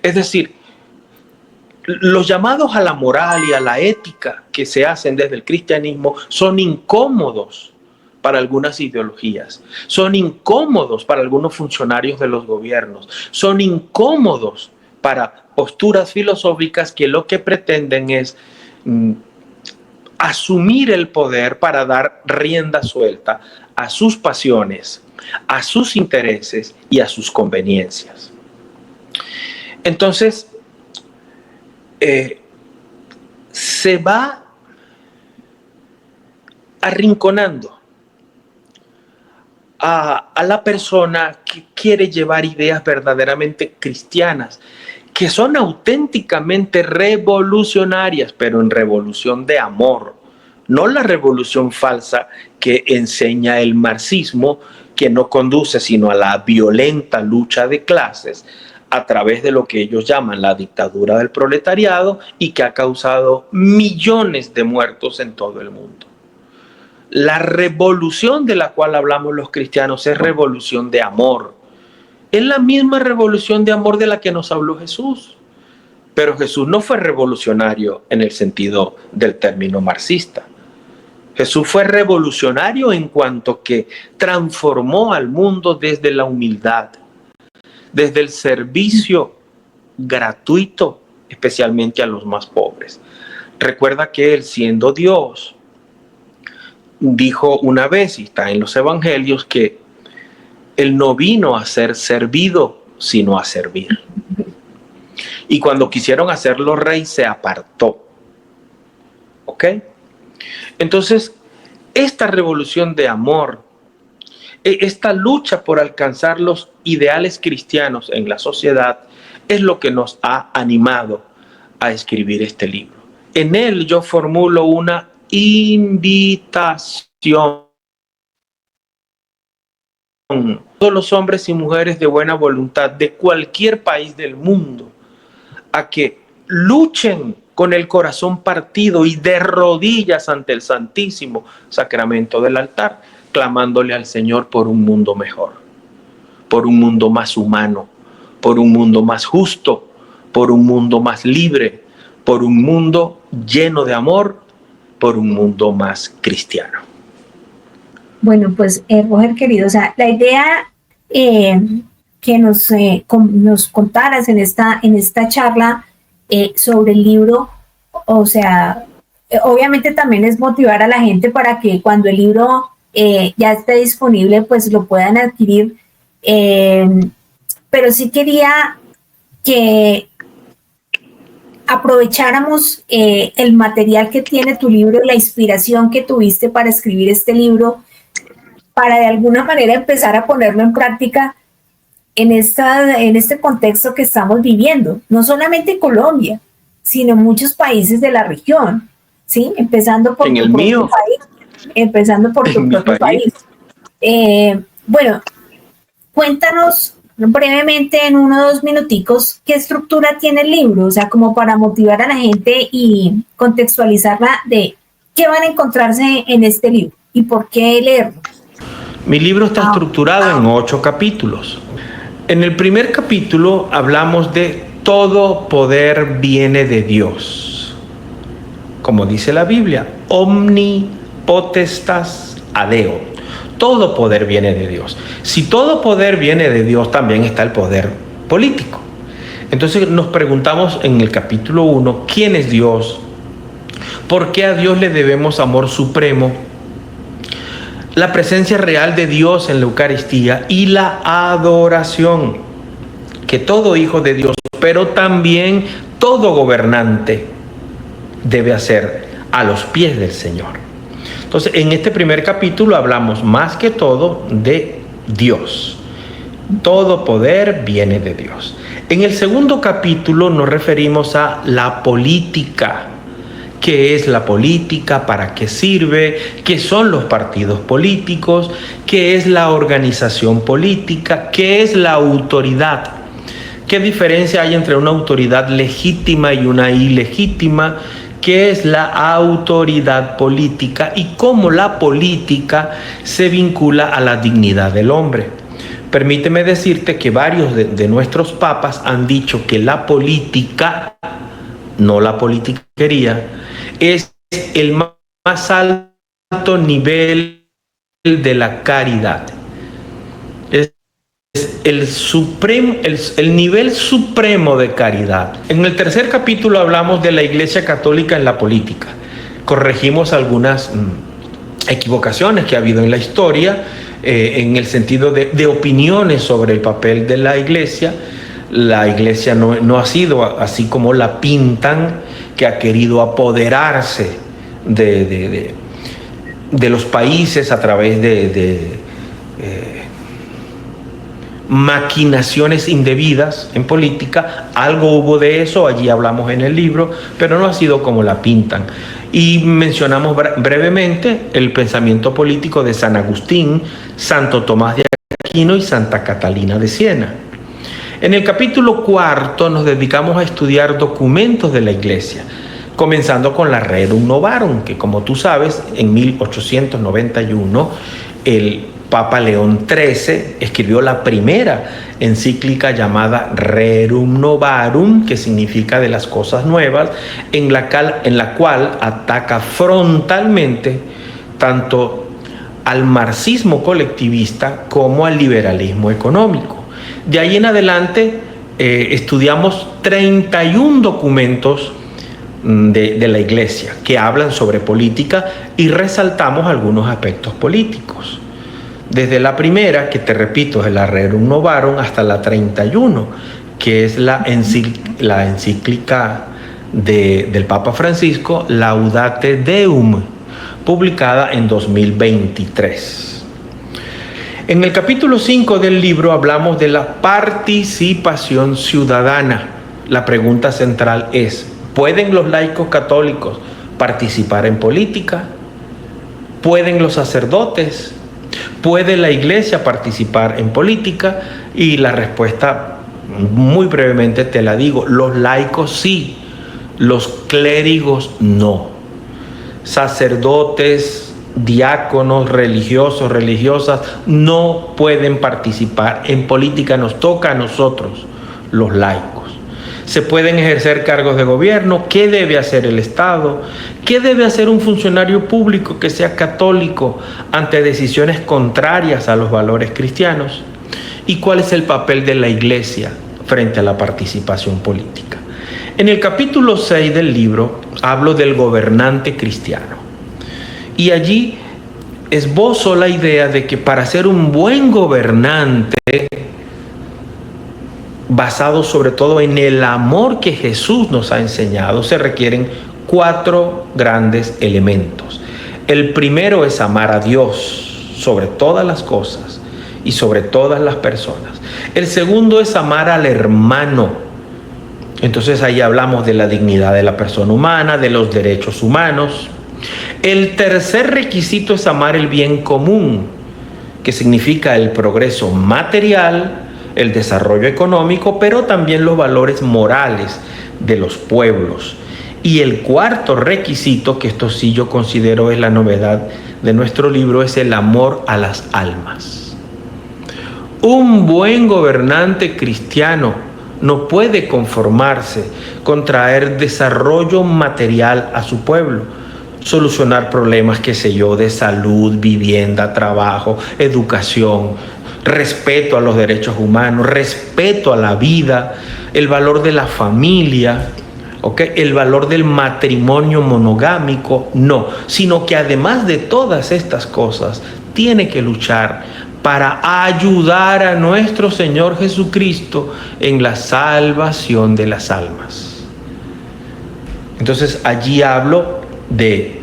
Es decir, los llamados a la moral y a la ética que se hacen desde el cristianismo son incómodos para algunas ideologías, son incómodos para algunos funcionarios de los gobiernos, son incómodos para posturas filosóficas que lo que pretenden es asumir el poder para dar rienda suelta a sus pasiones, a sus intereses y a sus conveniencias. Entonces, se va arrinconando a la persona que quiere llevar ideas verdaderamente cristianas, que son auténticamente revolucionarias, pero en revolución de amor, no la revolución falsa que enseña el marxismo, que no conduce sino a la violenta lucha de clases a través de lo que ellos llaman la dictadura del proletariado y que ha causado millones de muertos en todo el mundo. La revolución de la cual hablamos los cristianos es revolución de amor. Es la misma revolución de amor de la que nos habló Jesús. Pero Jesús no fue revolucionario en el sentido del término marxista. Jesús fue revolucionario en cuanto que transformó al mundo desde la humildad, desde el servicio gratuito, especialmente a los más pobres. Recuerda que Él, siendo Dios, dijo una vez, y está en los evangelios, que Él no vino a ser servido, sino a servir. Y cuando quisieron hacerlo rey, se apartó. ¿Ok? Entonces, esta revolución de amor, esta lucha por alcanzar los ideales cristianos en la sociedad, es lo que nos ha animado a escribir este libro. En él yo formulo una invitación a todos los hombres y mujeres de buena voluntad de cualquier país del mundo a que luchen con el corazón partido y de rodillas ante el Santísimo Sacramento del altar, clamándole al Señor por un mundo mejor, por un mundo más humano, por un mundo más justo, por un mundo más libre, por un mundo lleno de amor, por un mundo más cristiano. Bueno, pues Roger querido, o sea, la idea que nos contaras en esta charla sobre el libro, o sea, obviamente también es motivar a la gente para que cuando el libro ya esté disponible, pues lo puedan adquirir, pero sí quería que aprovecháramos el material que tiene tu libro, la inspiración que tuviste para escribir este libro, para de alguna manera empezar a ponerlo en práctica en este contexto que estamos viviendo, no solamente Colombia, sino muchos países de la región, ¿sí? Empezando por tu propio país. Empezando por tu propio país. Bueno, cuéntanos brevemente en 1 o 2 minuticos qué estructura tiene el libro, o sea, como para motivar a la gente y contextualizarla de qué van a encontrarse en este libro y por qué leerlo. Mi libro está estructurado en 8 capítulos. En el primer capítulo hablamos de todo poder viene de Dios. Como dice la Biblia, omni potestas adeo. Todo poder viene de Dios. Si todo poder viene de Dios, también está el poder político. Entonces nos preguntamos en el capítulo 1, ¿quién es Dios? ¿Por qué a Dios le debemos amor supremo? La presencia real de Dios en la Eucaristía y la adoración que todo hijo de Dios, pero también todo gobernante debe hacer a los pies del Señor. Entonces, en este primer capítulo hablamos más que todo de Dios. Todo poder viene de Dios. En el segundo capítulo nos referimos a la política. ¿Qué es la política? ¿Para qué sirve? ¿Qué son los partidos políticos? ¿Qué es la organización política? ¿Qué es la autoridad? ¿Qué diferencia hay entre una autoridad legítima y una ilegítima? ¿Qué es la autoridad política y cómo la política se vincula a la dignidad del hombre? Permíteme decirte que varios de nuestros papas han dicho que la política, no la politiquería, es el más alto nivel de la caridad. Es el nivel supremo de caridad. En el tercer capítulo hablamos de la Iglesia Católica en la política. Corregimos algunas equivocaciones que ha habido en la historia, en el sentido de opiniones sobre el papel de la Iglesia. La Iglesia no ha sido así como la pintan, que ha querido apoderarse de los países a través de maquinaciones indebidas en política. Algo hubo de eso, allí hablamos en el libro, pero no ha sido como la pintan. Y mencionamos brevemente el pensamiento político de San Agustín, Santo Tomás de Aquino y Santa Catalina de Siena. En el capítulo 4 nos dedicamos a estudiar documentos de la Iglesia, comenzando con la Rerum Novarum, que como tú sabes, en 1891 el Papa León XIII escribió la primera encíclica llamada Rerum Novarum, que significa de las cosas nuevas, en la cual ataca frontalmente tanto al marxismo colectivista como al liberalismo económico. De ahí en adelante estudiamos 31 documentos de la Iglesia que hablan sobre política y resaltamos algunos aspectos políticos. Desde la primera, que te repito, es la Rerum Novarum, hasta la 31, que es la encíclica del Papa Francisco, Laudate Deum, publicada en 2023. En el capítulo 5 del libro hablamos de la participación ciudadana. La pregunta central es: ¿pueden los laicos católicos participar en política? ¿Pueden los sacerdotes? ¿Puede la Iglesia participar en política? Y la respuesta, muy brevemente te la digo: los laicos sí, los clérigos no. Sacerdotes, diáconos, religiosos, religiosas, no pueden participar en política. Nos toca a nosotros, los laicos. Se pueden ejercer cargos de gobierno. ¿Qué debe hacer el Estado? ¿Qué debe hacer un funcionario público que sea católico ante decisiones contrarias a los valores cristianos? ¿Y cuál es el papel de la Iglesia frente a la participación política? En el capítulo 6 del libro hablo del gobernante cristiano. Y allí esbozo la idea de que para ser un buen gobernante, basado sobre todo en el amor que Jesús nos ha enseñado, se requieren 4 grandes elementos. El primero es amar a Dios sobre todas las cosas y sobre todas las personas. El segundo es amar al hermano. Entonces ahí hablamos de la dignidad de la persona humana, de los derechos humanos. El tercer requisito es amar el bien común, que significa el progreso material, el desarrollo económico, pero también los valores morales de los pueblos. Y el cuarto requisito, que esto sí yo considero es la novedad de nuestro libro, es el amor a las almas. Un buen gobernante cristiano no puede conformarse con traer desarrollo material a su pueblo, solucionar problemas, qué sé yo, de salud, vivienda, trabajo, educación, respeto a los derechos humanos, respeto a la vida, el valor de la familia, el valor del matrimonio monogámico, no, sino que además de todas estas cosas, tiene que luchar para ayudar a nuestro Señor Jesucristo en la salvación de las almas. Entonces allí hablo de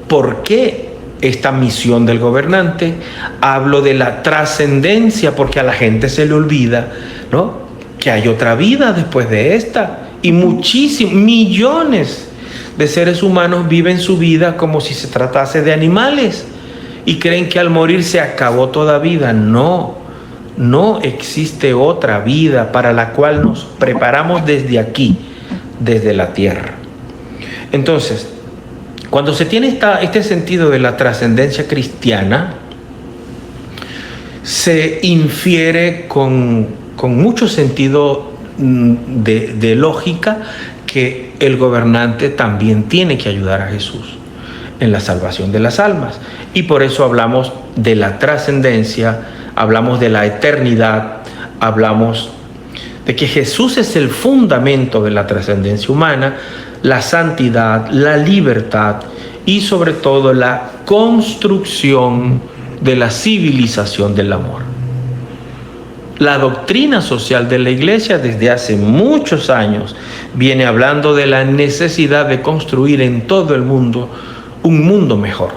por qué esta misión del gobernante, hablo de la trascendencia, porque a la gente se le olvida, ¿no?, que hay otra vida después de esta, y millones de seres humanos viven su vida como si se tratase de animales y creen que al morir se acabó toda vida. No existe otra vida para la cual nos preparamos desde aquí, desde la tierra. Entonces, cuando se tiene este sentido de la trascendencia cristiana, se infiere con mucho sentido de lógica que el gobernante también tiene que ayudar a Jesús en la salvación de las almas. Y por eso hablamos de la trascendencia, hablamos de la eternidad, hablamos de que Jesús es el fundamento de la trascendencia humana, la santidad, la libertad y sobre todo la construcción de la civilización del amor. La doctrina social de la Iglesia desde hace muchos años viene hablando de la necesidad de construir en todo el mundo un mundo mejor,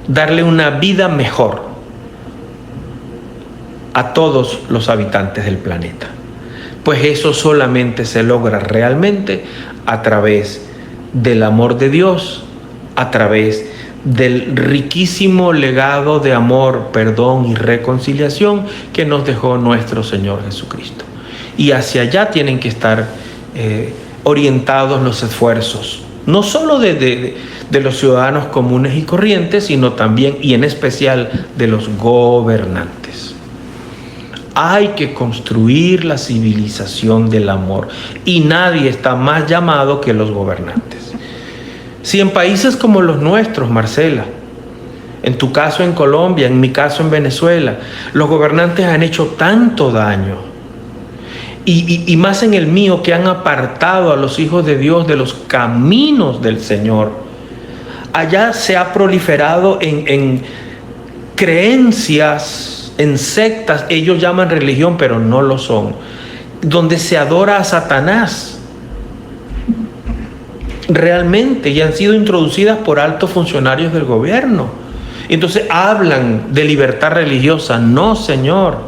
darle una vida mejor a todos los habitantes del planeta. Pues eso solamente se logra realmente a través del amor de Dios, a través del riquísimo legado de amor, perdón y reconciliación que nos dejó nuestro Señor Jesucristo. Y hacia allá tienen que estar orientados los esfuerzos, no solo de los ciudadanos comunes y corrientes, sino también y en especial de los gobernantes. Hay que construir la civilización del amor y nadie está más llamado que los gobernantes. Si en países como los nuestros, Marcela, en tu caso en Colombia, en mi caso en Venezuela, los gobernantes han hecho tanto daño, y más en el mío, que han apartado a los hijos de Dios de los caminos del Señor. Allá se ha proliferado en creencias, en sectas, ellos llaman religión, pero no lo son, donde se adora a Satanás. Realmente, y han sido introducidas por altos funcionarios del gobierno. Entonces hablan de libertad religiosa. No, señor,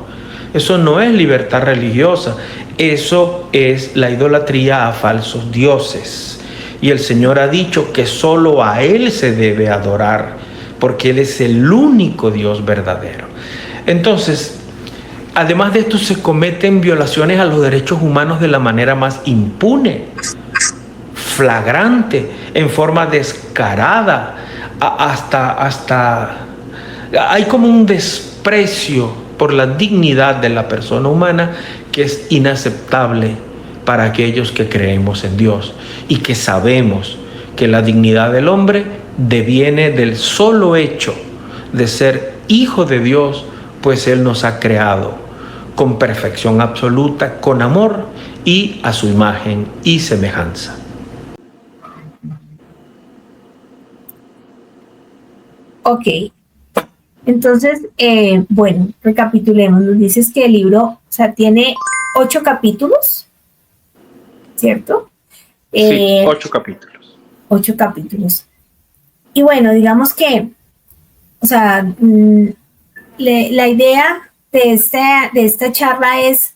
eso no es libertad religiosa, eso es la idolatría a falsos dioses. Y el Señor ha dicho que solo a Él se debe adorar, porque Él es el único Dios verdadero. Entonces, además de esto, se cometen violaciones a los derechos humanos de la manera más impune, flagrante, en forma descarada, hasta hay como un desprecio por la dignidad de la persona humana que es inaceptable para aquellos que creemos en Dios y que sabemos que la dignidad del hombre deviene del solo hecho de ser hijo de Dios, pues Él nos ha creado con perfección absoluta, con amor y a su imagen y semejanza. Ok, entonces, bueno, recapitulemos. Nos dices que el libro, o sea, tiene 8 capítulos, ¿cierto? Sí, 8 capítulos. 8 capítulos. Y bueno, digamos que, o sea, la idea de esta charla es,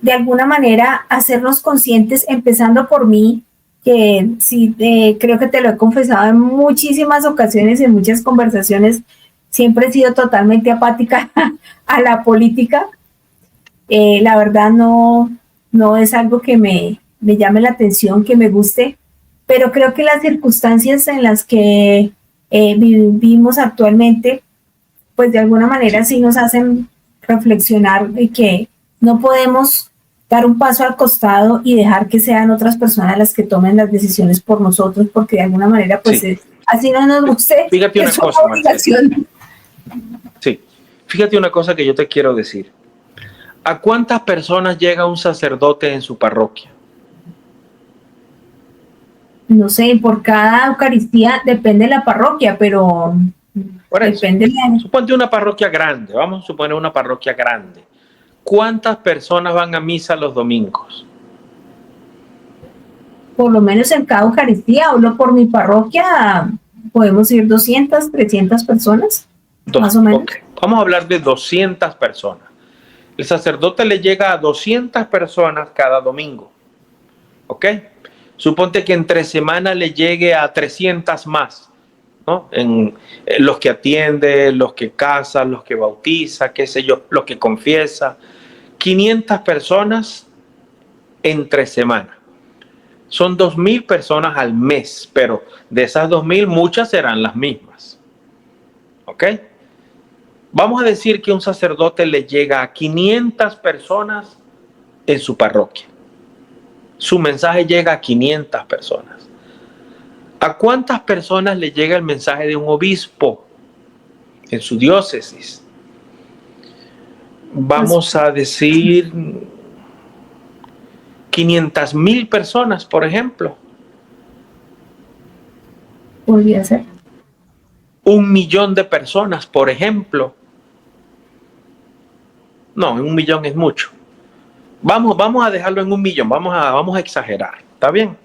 de alguna manera, hacernos conscientes, empezando por mí, que sí, creo que te lo he confesado en muchísimas ocasiones, en muchas conversaciones, siempre he sido totalmente apática a la política. La verdad no es algo que me llame la atención, que me guste, pero creo que las circunstancias en las que vivimos actualmente, pues de alguna manera sí nos hacen reflexionar de que no podemos dar un paso al costado y dejar que sean otras personas las que tomen las decisiones por nosotros, porque de alguna manera, pues sí, así no nos guste. Fíjate una cosa, obligación. Sí, fíjate una cosa que yo te quiero decir. ¿A cuántas personas llega un sacerdote en su parroquia? No sé, por cada Eucaristía depende de la parroquia, pero depende. Suponte una parroquia grande, vamos a suponer una parroquia grande. ¿Cuántas personas van a misa los domingos? Por lo menos en cada Eucaristía, hablo por mi parroquia, podemos ir 200, 300 personas, más o menos. Okay. Vamos a hablar de 200 personas. El sacerdote le llega a 200 personas cada domingo. ¿Ok? Suponte que entre semana le llegue a 300 más, ¿no? En los que atiende, los que casa, los que bautiza, qué sé yo, los que confiesa. 500 personas entre semana. Son 2.000 personas al mes, pero de esas 2.000 muchas serán las mismas. ¿Ok? Vamos a decir que un sacerdote le llega a 500 personas en su parroquia. Su mensaje llega a 500 personas. ¿A cuántas personas le llega el mensaje de un obispo en su diócesis? Vamos a decir 500,000 personas, por ejemplo. Podría ser. 1,000,000 de personas, por ejemplo. No, 1,000,000 es mucho. Vamos a dejarlo en 1,000,000, vamos a exagerar, ¿está bien?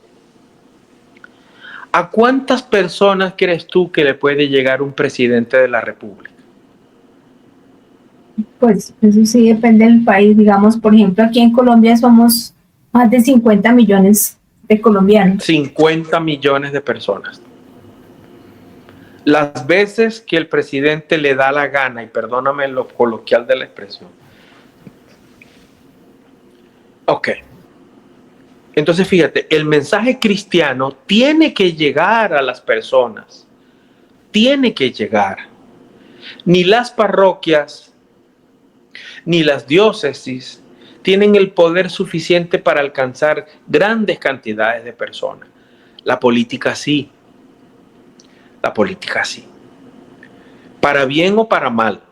¿A cuántas personas crees tú que le puede llegar un presidente de la República? Pues eso sí depende del país. Digamos, por ejemplo, aquí en Colombia somos más de 50 millones de colombianos. 50 millones de personas. Las veces que el presidente le da la gana, y perdóname lo coloquial de la expresión. Ok. Entonces fíjate, el mensaje cristiano tiene que llegar a las personas. Tiene que llegar. Ni las parroquias, ni las diócesis tienen el poder suficiente para alcanzar grandes cantidades de personas. La política sí. La política sí. Para bien o para mal.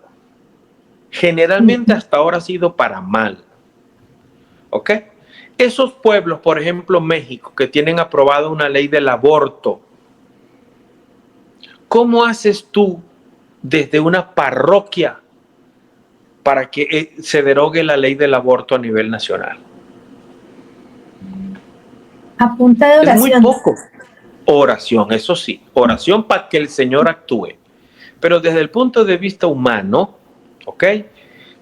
Generalmente hasta ahora ha sido para mal. ¿Ok? Esos pueblos, por ejemplo México, que tienen aprobada una ley del aborto, ¿cómo haces tú desde una parroquia para que se derogue la ley del aborto a nivel nacional? A punta de oración. Es muy poco. Oración, eso sí, oración para que el Señor actúe. Pero desde el punto de vista humano, ¿ok?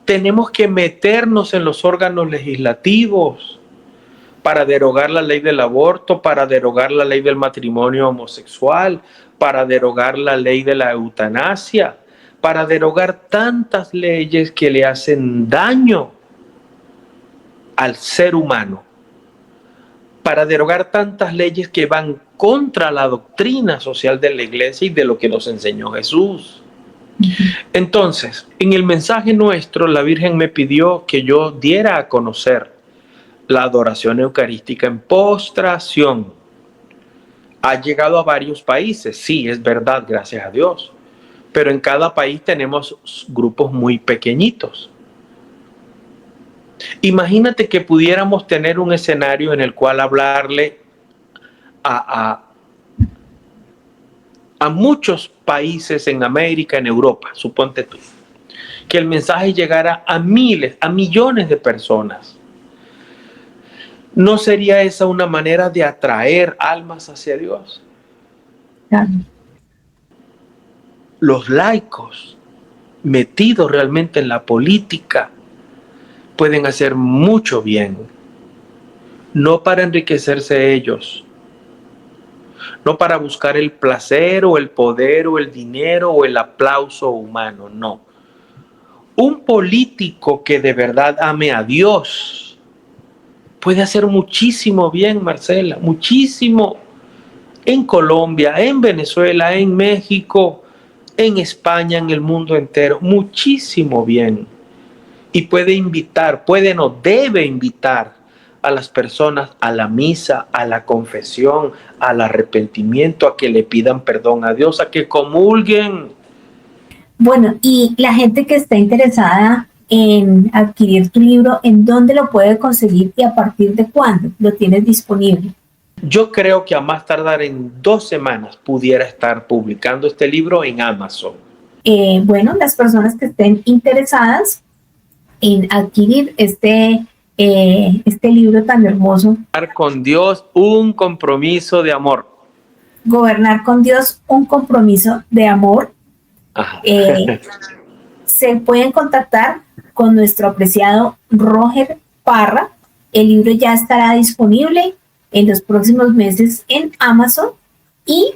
Tenemos que meternos en los órganos legislativos para derogar la ley del aborto, para derogar la ley del matrimonio homosexual, para derogar la ley de la eutanasia, para derogar tantas leyes que le hacen daño al ser humano, para derogar tantas leyes que van contra la doctrina social de la iglesia y de lo que nos enseñó Jesús. Entonces, en el mensaje nuestro, la Virgen me pidió que yo diera a conocer la adoración eucarística en postración. Ha llegado a varios países, sí, es verdad, gracias a Dios. Pero en cada país tenemos grupos muy pequeñitos. Imagínate que pudiéramos tener un escenario en el cual hablarle a muchos países en América, en Europa, suponte tú, que el mensaje llegara a miles, a millones de personas. ¿No sería esa una manera de atraer almas hacia Dios? Claro. Los laicos, metidos realmente en la política, pueden hacer mucho bien, no para enriquecerse ellos, no para buscar el placer o el poder o el dinero o el aplauso humano, no. Un político que de verdad ame a Dios puede hacer muchísimo bien, Marcela, muchísimo, en Colombia, en Venezuela, en México, en España, en el mundo entero, muchísimo bien. Y puede invitar, debe invitar a las personas a la misa, a la confesión, al arrepentimiento, a que le pidan perdón a Dios, a que comulguen. Bueno, y la gente que está interesada en adquirir tu libro, ¿en dónde lo puede conseguir y a partir de cuándo lo tienes disponible? Yo creo que a más tardar en 2 semanas pudiera estar publicando este libro en Amazon. Bueno, las personas que estén interesadas en adquirir este libro tan hermoso. Con Dios, un compromiso de amor. Gobernar con Dios, un compromiso de amor. Se pueden contactar con nuestro apreciado Roger Parra. El libro ya estará disponible en los próximos meses en Amazon y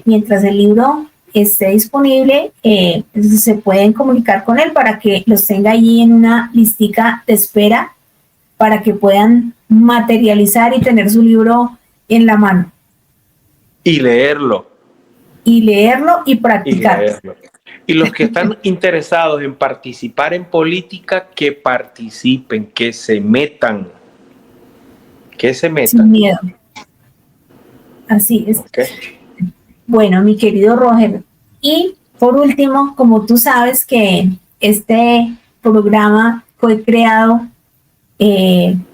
mientras el libro esté disponible se pueden comunicar con él para que los tenga allí en una listica de espera para que puedan materializar y tener su libro en la mano. Y leerlo. y leerlo y Y practicar. leerlo. Y los que están interesados en participar en política, que participen, que se metan. Que se Sin metan. miedo. Así es. ¿Ok? Bueno, mi querido Roger. Y por último, como tú sabes que este programa fue creado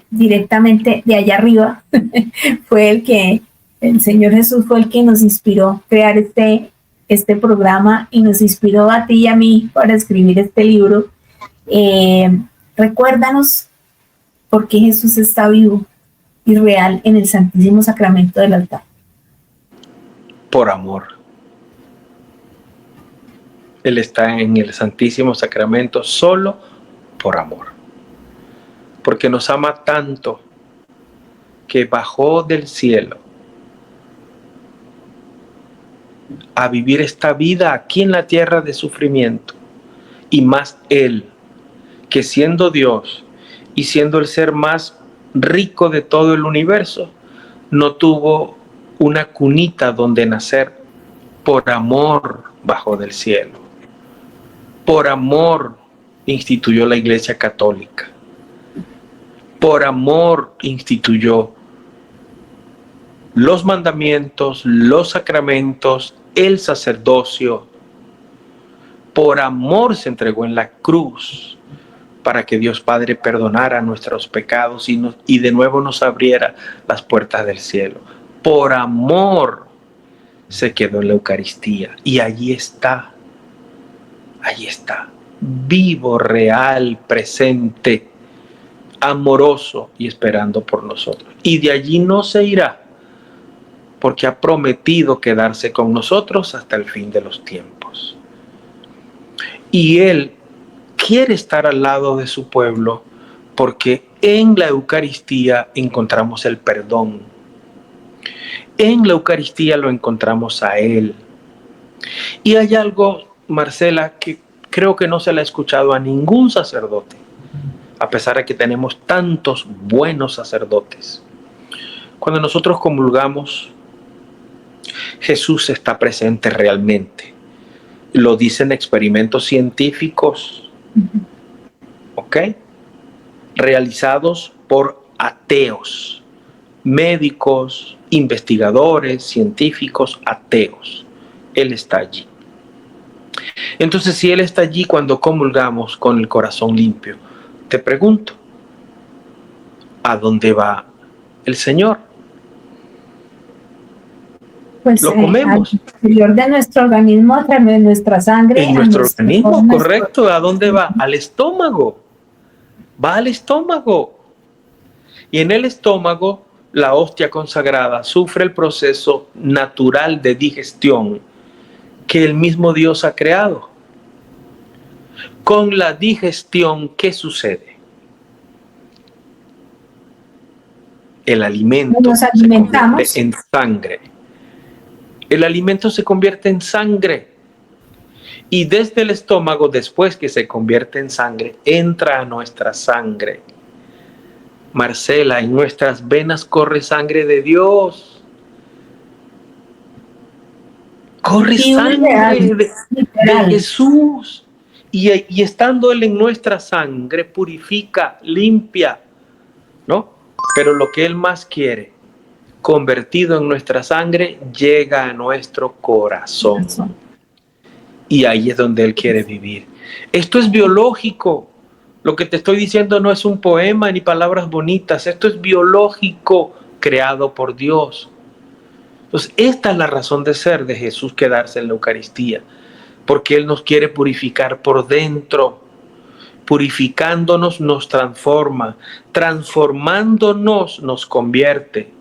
directamente de allá arriba, fue el Señor Jesús fue el que nos inspiró a crear este programa y nos inspiró a ti y a mí para escribir este libro. Recuérdanos por qué Jesús está vivo y real en el Santísimo Sacramento del altar. Por amor. Él está en el Santísimo Sacramento solo por amor. Porque nos ama tanto que bajó del cielo a vivir esta vida aquí en la tierra de sufrimiento. Y más Él, que siendo Dios y siendo el ser más rico de todo el universo, no tuvo una cunita donde nacer. Por amor bajó del cielo. Por amor instituyó la Iglesia Católica. Por amor instituyó los mandamientos, los sacramentos, el sacerdocio. Por amor se entregó en la cruz para que Dios Padre perdonara nuestros pecados y de nuevo nos abriera las puertas del cielo. Por amor se quedó en la Eucaristía y allí está, vivo, real, presente, amoroso y esperando por nosotros. Y de allí no se irá, porque ha prometido quedarse con nosotros hasta el fin de los tiempos. Y Él quiere estar al lado de su pueblo, porque en la Eucaristía encontramos el perdón. En la Eucaristía lo encontramos a Él. Y hay algo, Marcela, que creo que no se le ha escuchado a ningún sacerdote, a pesar de que tenemos tantos buenos sacerdotes. Cuando nosotros comulgamos, Jesús está presente realmente. Lo dicen experimentos científicos, ¿ok? Realizados por ateos, médicos, investigadores, científicos, ateos. Él está allí. Entonces, si Él está allí cuando comulgamos con el corazón limpio, te pregunto, ¿a dónde va el Señor? Pues lo comemos. Al interior de nuestro organismo, a través de nuestra sangre. En nuestro organismo, correcto. ¿A dónde va? Al estómago. Va al estómago. Y en el estómago, la hostia consagrada sufre el proceso natural de digestión que el mismo Dios ha creado. Con la digestión, ¿qué sucede? El alimento nos alimentamos. se convierte en sangre. El alimento se convierte en sangre. Y desde el estómago, después que se convierte en sangre, entra a nuestra sangre. Marcela, en nuestras venas corre sangre de Dios. Corre sangre de Jesús. Y estando Él en nuestra sangre, purifica, limpia, ¿no? Pero lo que Él más quiere, convertido en nuestra sangre, llega a nuestro corazón. Y ahí es donde Él quiere vivir. Esto es biológico. Lo que te estoy diciendo no es un poema ni palabras bonitas. Esto es biológico, creado por Dios. Entonces, esta es la razón de ser de Jesús quedarse en la Eucaristía. Porque Él nos quiere purificar por dentro. Purificándonos nos transforma. Transformándonos nos convierte.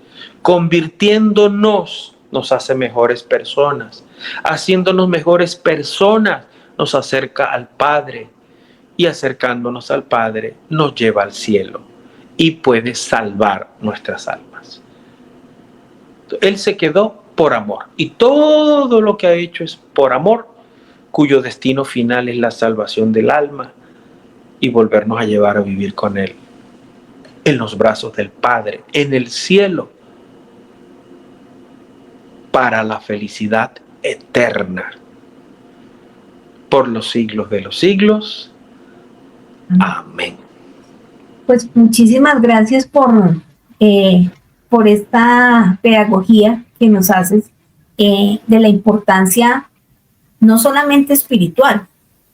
Convirtiéndonos nos hace mejores personas. Haciéndonos mejores personas nos acerca al Padre. Y acercándonos al Padre nos lleva al cielo. Y puede salvar nuestras almas. Él se quedó por amor. Y todo lo que ha hecho es por amor, cuyo destino final es la salvación del alma y volvernos a llevar a vivir con Él en los brazos del Padre, en el cielo, para la felicidad eterna, por los siglos de los siglos. Amén. Pues muchísimas gracias por esta pedagogía que nos haces de la importancia no solamente espiritual,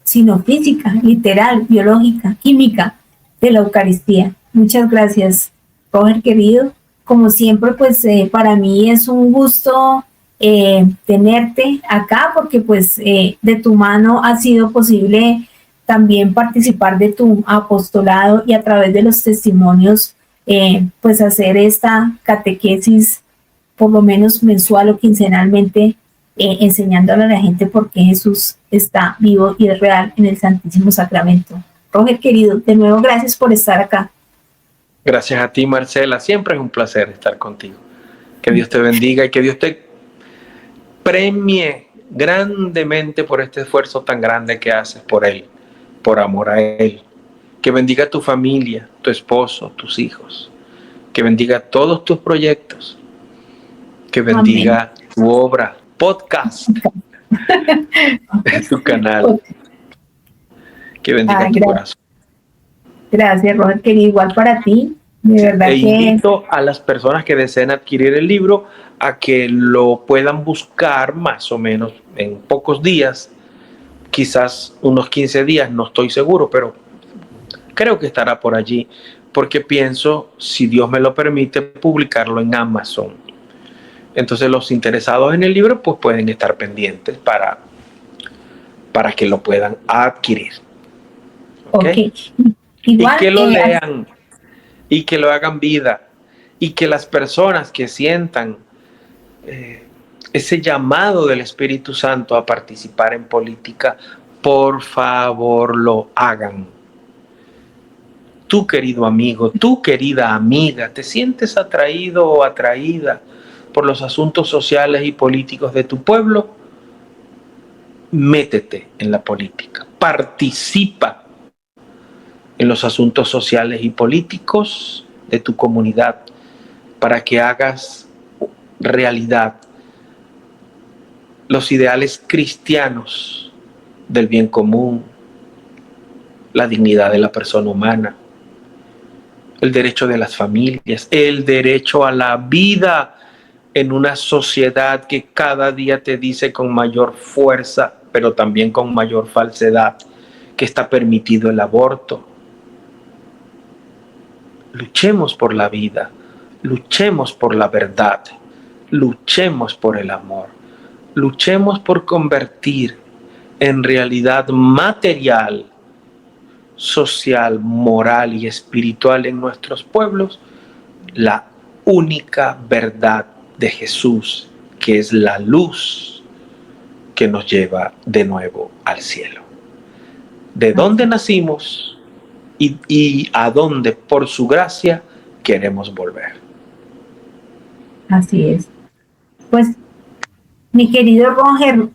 sino física, literal, biológica, química de la Eucaristía. Muchas gracias, Roger querido. Como siempre, pues para mí es un gusto tenerte acá porque pues de tu mano ha sido posible también participar de tu apostolado y a través de los testimonios pues hacer esta catequesis por lo menos mensual o quincenalmente enseñándole a la gente por qué Jesús está vivo y es real en el Santísimo Sacramento. Roger querido, de nuevo gracias por estar acá. Gracias a ti, Marcela. Siempre es un placer estar contigo. Que Dios te bendiga y que Dios te premie grandemente por este esfuerzo tan grande que haces por Él, por amor a Él. Que bendiga a tu familia, tu esposo, tus hijos. Que bendiga todos tus proyectos. Que bendiga tu obra, podcast, tu canal. Que bendiga tu corazón. Gracias, Roger, querido. Igual para ti. De verdad que invito a las personas que deseen adquirir el libro a que lo puedan buscar más o menos en pocos días, quizás unos 15 días, no estoy seguro, pero creo que estará por allí, porque pienso, si Dios me lo permite, publicarlo en Amazon. Entonces los interesados en el libro pues pueden estar pendientes para que lo puedan adquirir. ¿Okay? Igual, y que lo lean y que lo hagan vida y que las personas que sientan ese llamado del Espíritu Santo a participar en política, por favor lo hagan. Tú, querido amigo, tú, querida amiga, ¿te sientes atraído o atraída por los asuntos sociales y políticos de tu pueblo? Métete en la política, participa en los asuntos sociales y políticos de tu comunidad para que hagas realidad los ideales cristianos del bien común, la dignidad de la persona humana, el derecho de las familias, el derecho a la vida en una sociedad que cada día te dice con mayor fuerza, pero también con mayor falsedad, que está permitido el aborto. Luchemos por la vida, luchemos por la verdad, luchemos por el amor, luchemos por convertir en realidad material, social, moral y espiritual en nuestros pueblos la única verdad de Jesús, que es la luz que nos lleva de nuevo al cielo. ¿De dónde nacimos? Y a dónde por su gracia queremos volver. Así es. Pues, mi querido Roger,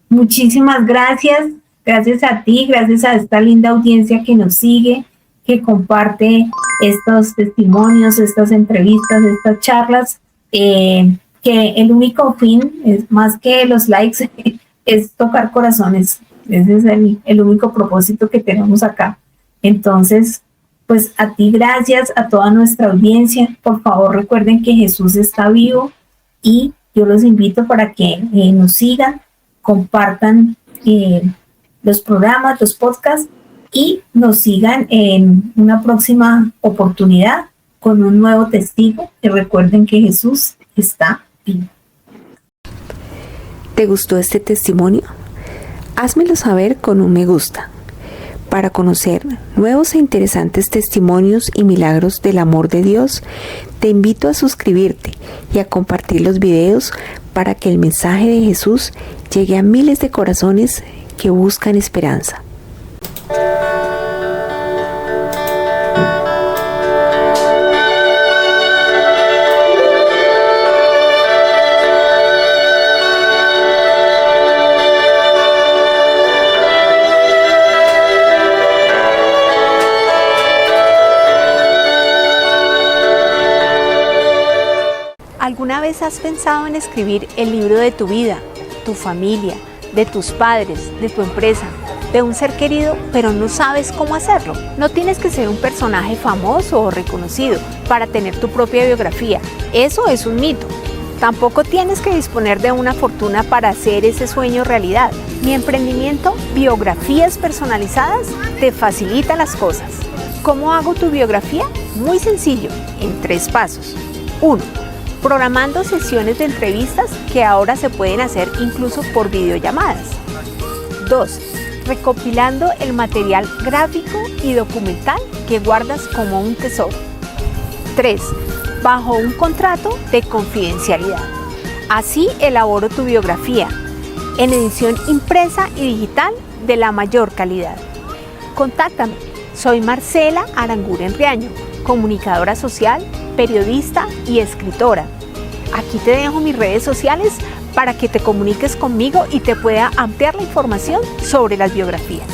muchísimas gracias. Gracias a ti, gracias a esta linda audiencia que nos sigue, que comparte estos testimonios, estas entrevistas, estas charlas, que el único fin, es más que los likes, es tocar corazones. Ese es el único propósito que tenemos acá. Entonces, pues a ti gracias, a toda nuestra audiencia. Por favor, recuerden que Jesús está vivo y yo los invito para que nos sigan, compartan los programas, los podcasts y nos sigan en una próxima oportunidad con un nuevo testigo. Y recuerden que Jesús está vivo. ¿Te gustó este testimonio? Házmelo saber con un me gusta. Para conocer nuevos e interesantes testimonios y milagros del amor de Dios, te invito a suscribirte y a compartir los videos para que el mensaje de Jesús llegue a miles de corazones que buscan esperanza. ¿Alguna vez has pensado en escribir el libro de tu vida tu familia, de tus padres, de tu empresa, de un ser querido, pero no sabes cómo hacerlo. No tienes que ser un personaje famoso o reconocido para tener tu propia biografía. Eso es un mito. Tampoco tienes que disponer de una fortuna para hacer ese sueño realidad. Mi emprendimiento, Biografías Personalizadas, te facilita las cosas. ¿Cómo hago tu biografía? Muy sencillo, en 3 pasos. 1. Programando sesiones de entrevistas que ahora se pueden hacer incluso por videollamadas. 2. Recopilando el material gráfico y documental que guardas como un tesoro. 3. Bajo un contrato de confidencialidad. Así elaboro tu biografía, en edición impresa y digital de la mayor calidad. Contáctame, soy Marcela Aranguren Riaño, comunicadora social, periodista y escritora. Aquí te dejo mis redes sociales para que te comuniques conmigo y te pueda ampliar la información sobre las biografías.